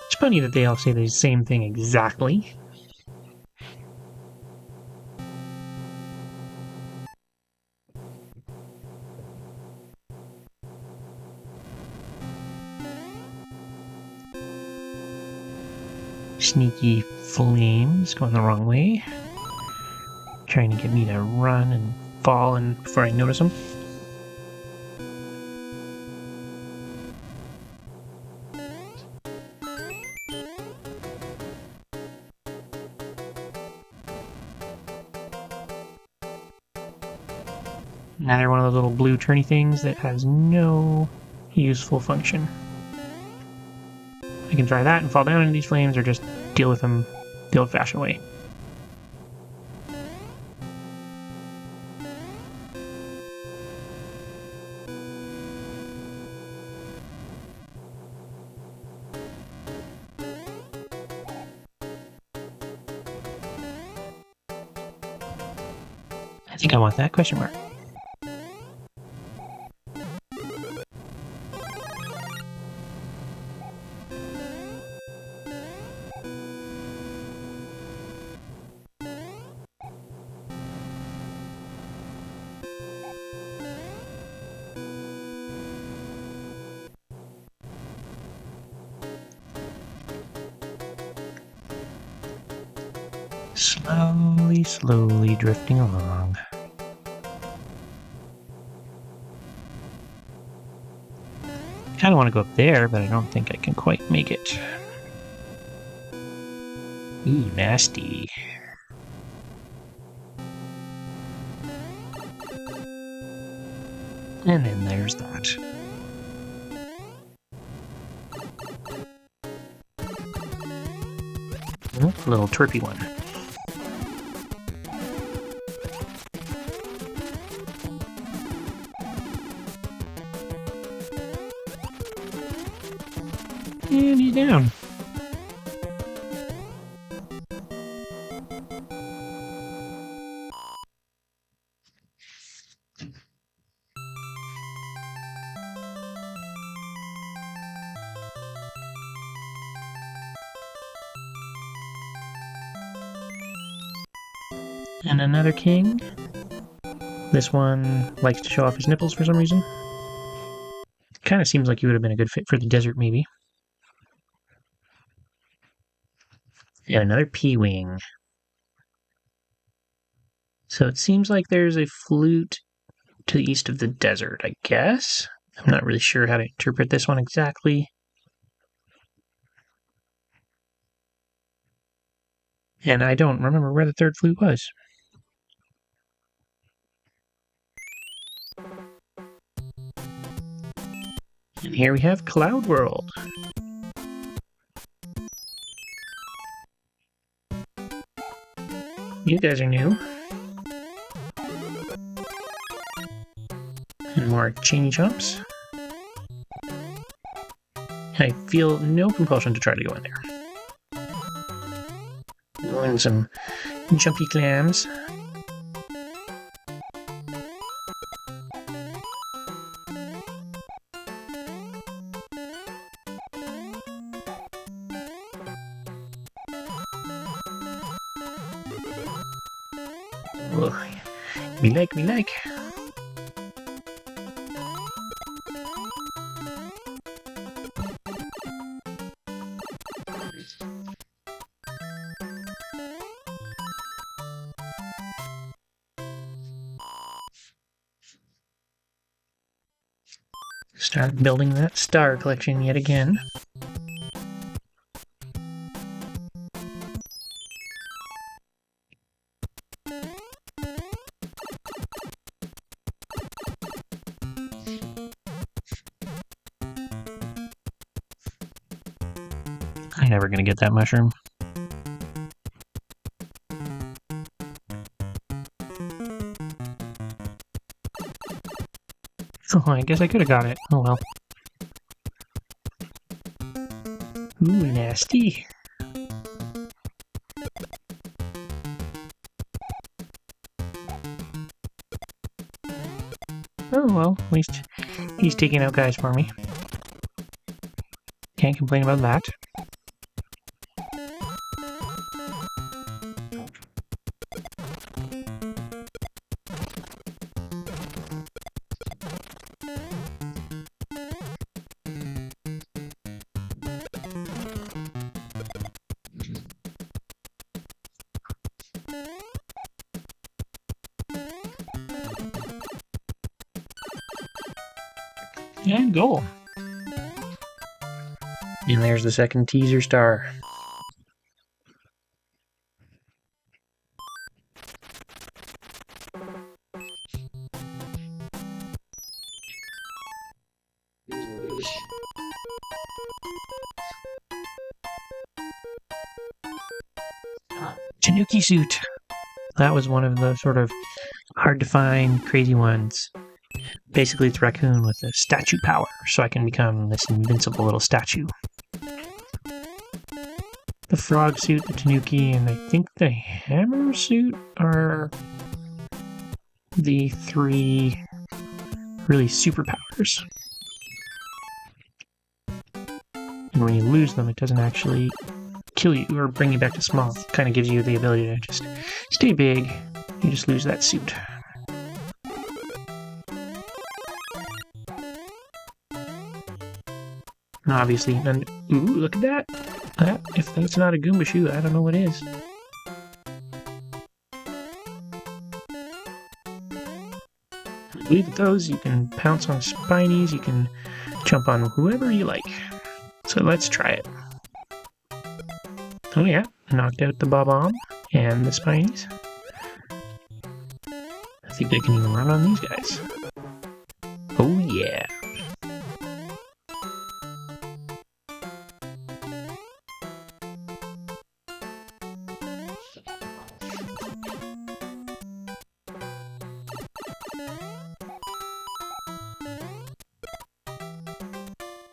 It's funny that they all say the same thing exactly. Sneaky flames going the wrong way. Trying to get me to run and fall before I notice them. Another one of those little blue turny things that has no useful function. I can try that and fall down into these flames, or just deal with them the old-fashioned way. I think I want that question mark. Slowly drifting along. Kinda want to go up there, but I don't think I can quite make it. Ooh, nasty. And then there's that. A little twerpy one. And he's down. And another king. This one likes to show off his nipples for some reason. Kind of seems like he would have been a good fit for the desert, maybe. And another P-Wing. So it seems like there's a flute to the east of the desert, I guess. I'm not really sure how to interpret this one exactly. And I don't remember where the third flute was. And here we have Cloud World. You guys are new. And more chainy chomps. I feel no compulsion to try to go in there. And some jumpy clams. Oh, me like. Start building that star collection yet again. I'm never gonna get that mushroom. Oh, I guess I could have got it. Oh well. Ooh, nasty. Oh well, at least he's taking out guys for me. Can't complain about that. And goal. And there's the second teaser star. Tanuki suit. That was one of the sort of hard to find crazy ones. Basically, it's raccoon with a statue power, so I can become this invincible little statue. The frog suit, the tanuki, and I think the hammer suit are the three really superpowers. And when you lose them, it doesn't actually kill you or bring you back to small. It kind of gives you the ability to just stay big. You just lose that suit. And obviously, and ooh, look at that! If that's not a Goomba shoe, I don't know what is. I believe with those, you can pounce on spinies, you can jump on whoever you like. So let's try it. Oh yeah, knocked out the Bob-omb and the spinies. I think I can even run on these guys. Oh yeah.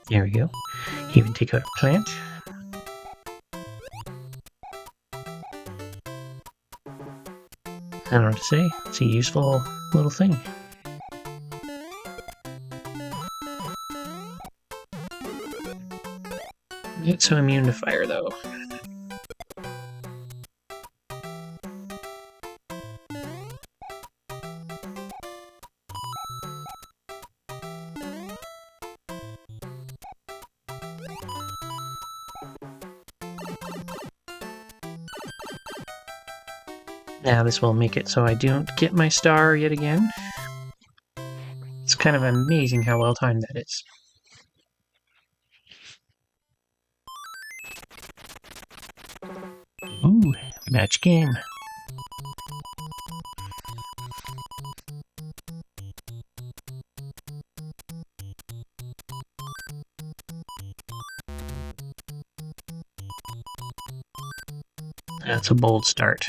There we go. Even take out a plant. I don't know what to say. It's a useful little thing. Not so immune to fire, though. Now this will make it so I don't get my star yet again. It's kind of amazing how well timed that is. Ooh, match game. That's a bold start.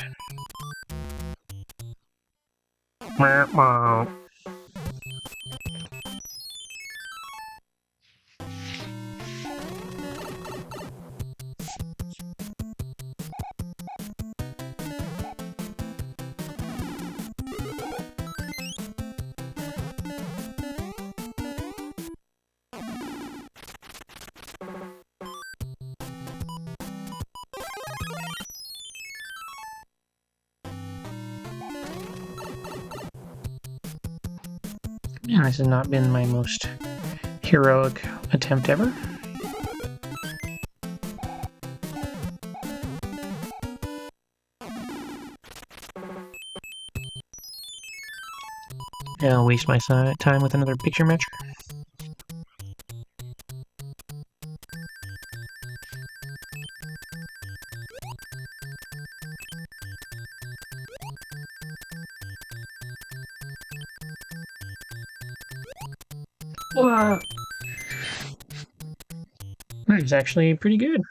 Man, this has not been my most heroic attempt ever. I'll waste my time with another picture match. Wow. That was actually pretty good.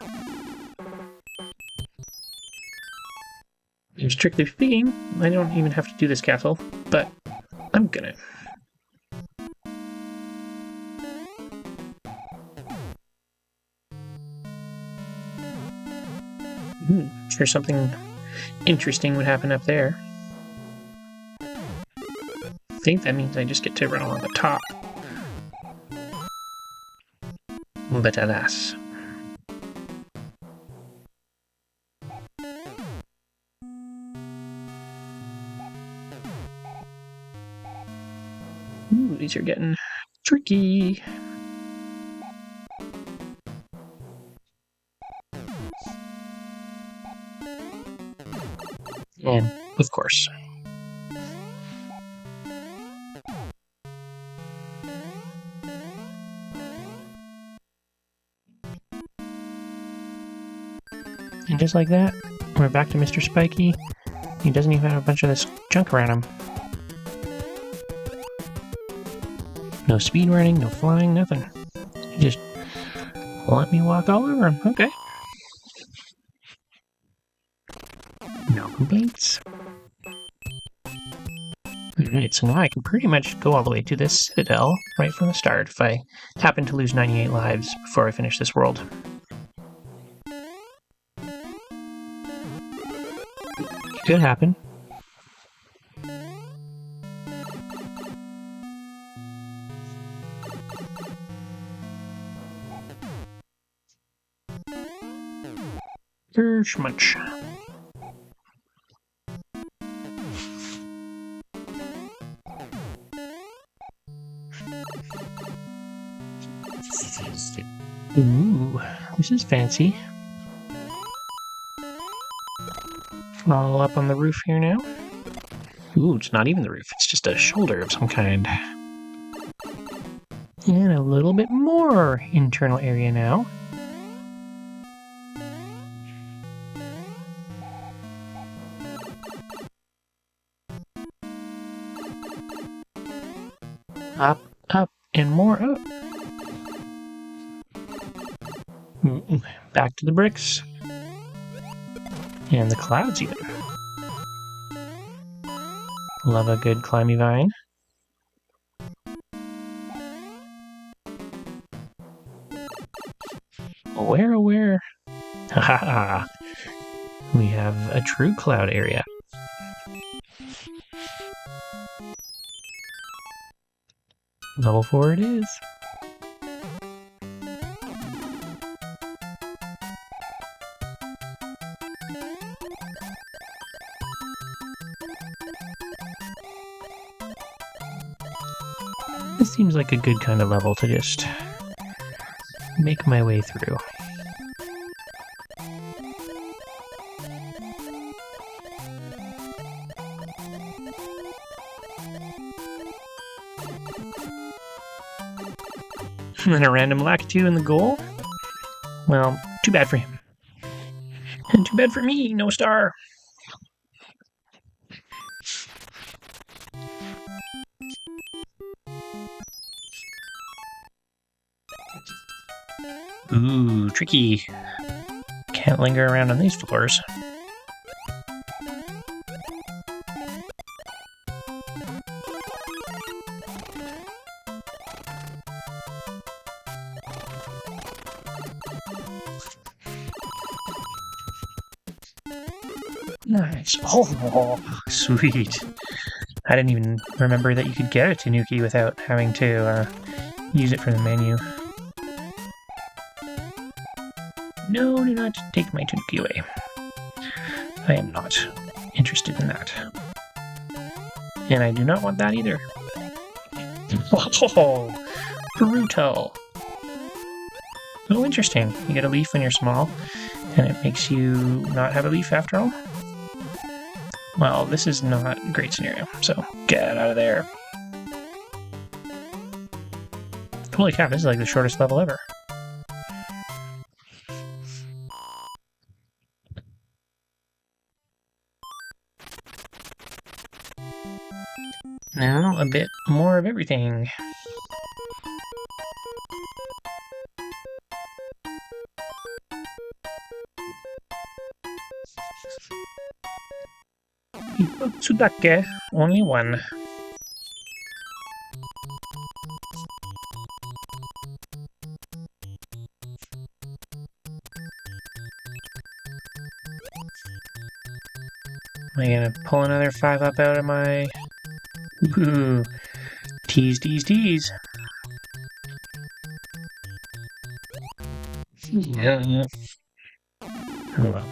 Strictly speaking, I don't even have to do this castle, but I'm gonna. Sure something interesting would happen up there. I think that means I just get to run along the top. But alas. Ooh, these are getting tricky. And, of course. And just like that, we're back to Mr. Spiky. He doesn't even have a bunch of this junk around him. No speed running, no flying, nothing. He just let me walk all over him. Okay. No complaints. Alright, so now I can pretty much go all the way to this citadel right from the start if I happen to lose 98 lives before I finish this world. Could happen. Schmunch. Ooh, this is fancy. All up on the roof here now. Ooh, it's not even the roof, it's just a shoulder of some kind. And a little bit more internal area now. Up, up, and more up. Back to the bricks. And the clouds even. Love a good climby vine. Where, oh where? Haha. We have a true cloud area. Level 4 it is. This seems like a good kind of level to just make my way through. And then a random Lakitu in the goal? Well, too bad for him. And too bad for me, no star. Ooh, tricky. Can't linger around on these floors. Nice. Oh, sweet. I didn't even remember that you could get a Tanuki without having to use it from the menu. No, do not take my Tanuki away. I am not interested in that. And I do not want that either. Oh, brutal. Oh, interesting. You get a leaf when you're small, and it makes you not have a leaf after all. Well, this is not a great scenario, so get out of there. Holy cow, this is like the shortest level ever. Now, a bit more of everything. Tsudake, only one. Am I gonna pull another 5-up out of my... Ooh, tease, tease, tease. Yeah. Oh well.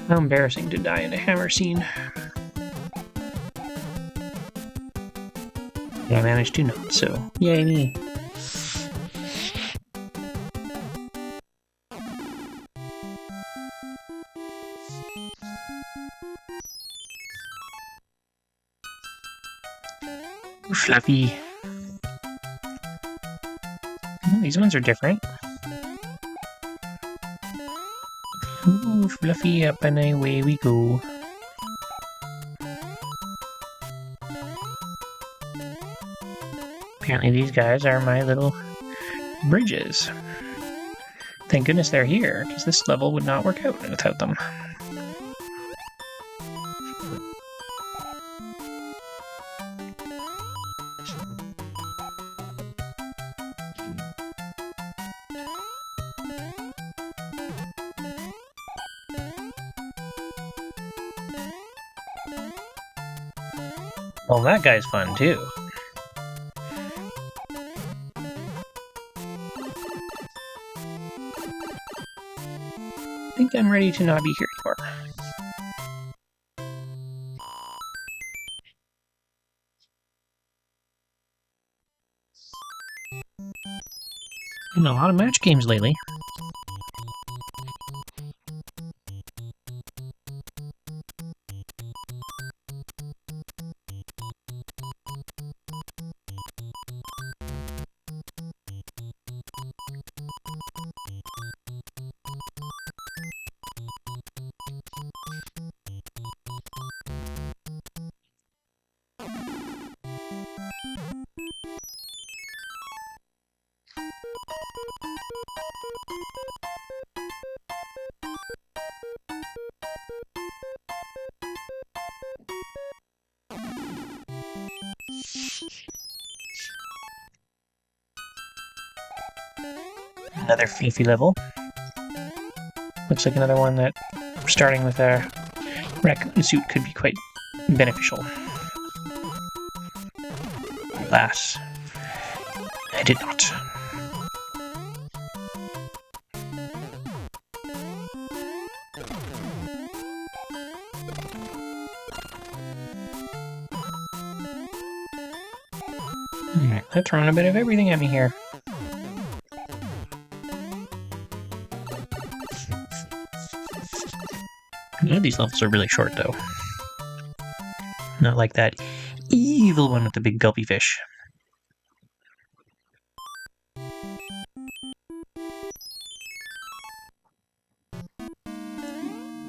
How embarrassing to die in a hammer scene. I managed to not, so yay me. Fluffy. Oh, these ones are different. Ooh, Fluffy, up and away we go. Apparently these guys are my little bridges. Thank goodness they're here, because this level would not work out without them. Well, that guy's fun, too. I think I'm ready to not be here anymore. Been a lot of match games lately. Another Fifi level. Looks like another one that, starting with a raccoon suit, could be quite beneficial. Alas, I did not. They're throwing a bit of everything at me here. None of these levels are really short, though. Not like that evil one with the big gulpy fish.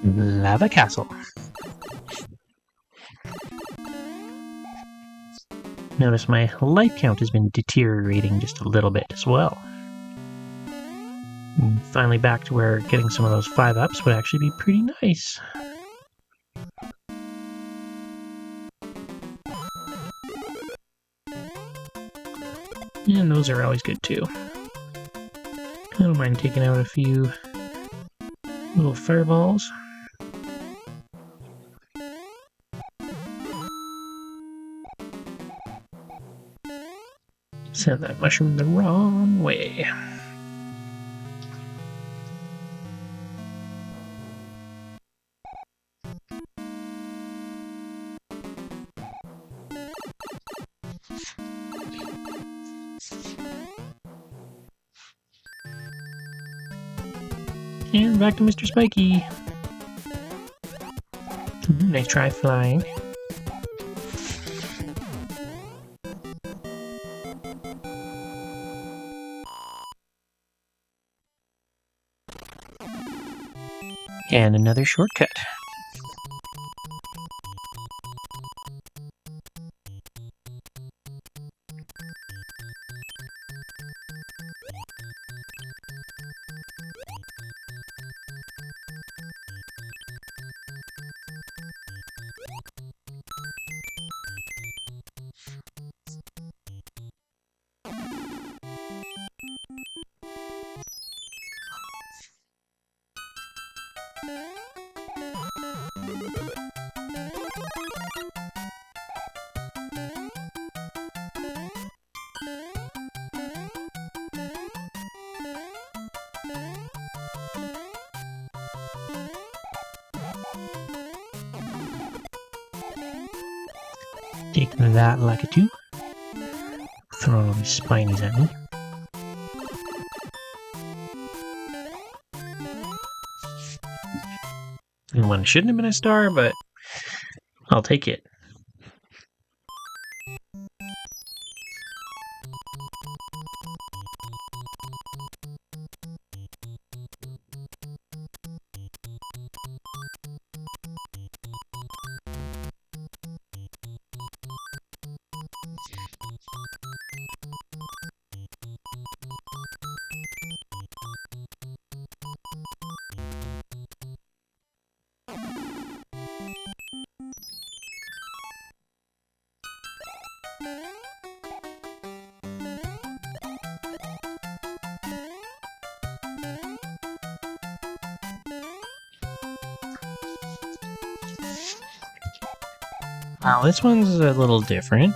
Lava Castle. Notice my life count has been deteriorating just a little bit as well. And finally back to where getting some of those 5-ups would actually be pretty nice. And those are always good too. I don't mind taking out a few little fireballs. Send that mushroom the wrong way. And back to Mr. Spiky. Nice try flying. And another shortcut. Take that like a two. Throwing all these spinies at me. And one shouldn't have been a star, but I'll take it. Now this one's a little different.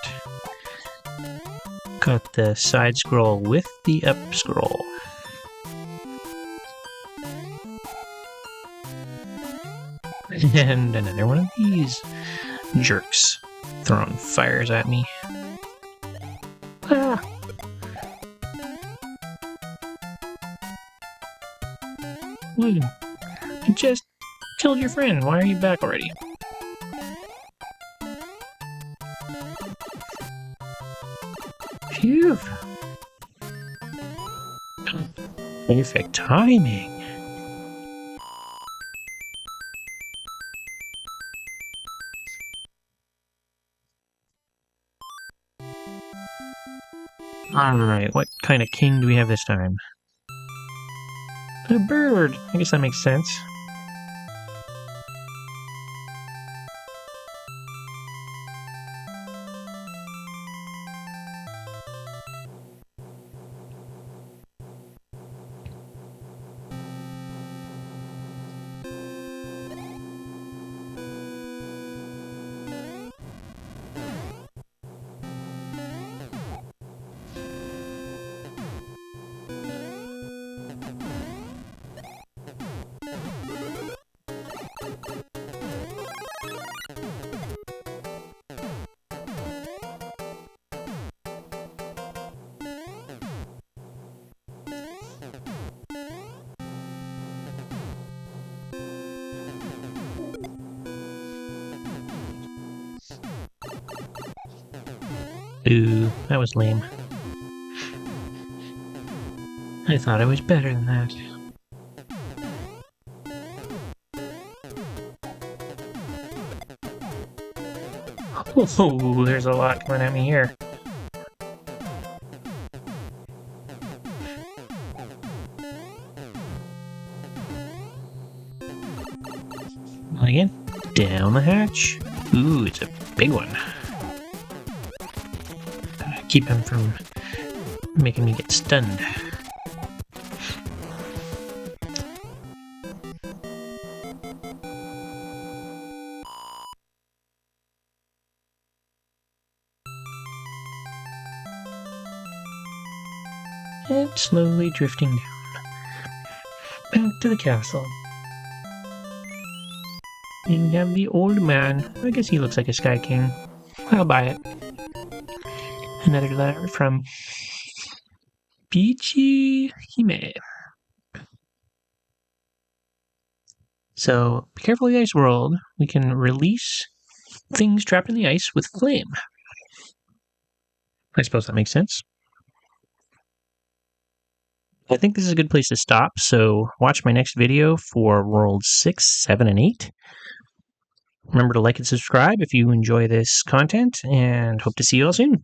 Got the side scroll with the up scroll. And another one of these jerks throwing fires at me. Ah. Woo. I just killed your friend. Why are you back already? Phew. Perfect timing. Alright, what kind of king do we have this time? A bird! I guess that makes sense. Ooh, that was lame. I thought I was better than that. Oh, there's a lot coming at me here. Again, down the hatch. Ooh, it's a big one. Keep him from making me get stunned. And slowly drifting down. Back to the castle. And you have the old man. I guess he looks like a Sky King. I'll buy it. Another letter from Peachy Hime. So, be careful of the ice world. We can release things trapped in the ice with flame. I suppose that makes sense. I think this is a good place to stop, so watch my next video for Worlds 6, 7, and 8. Remember to like and subscribe if you enjoy this content, and hope to see you all soon.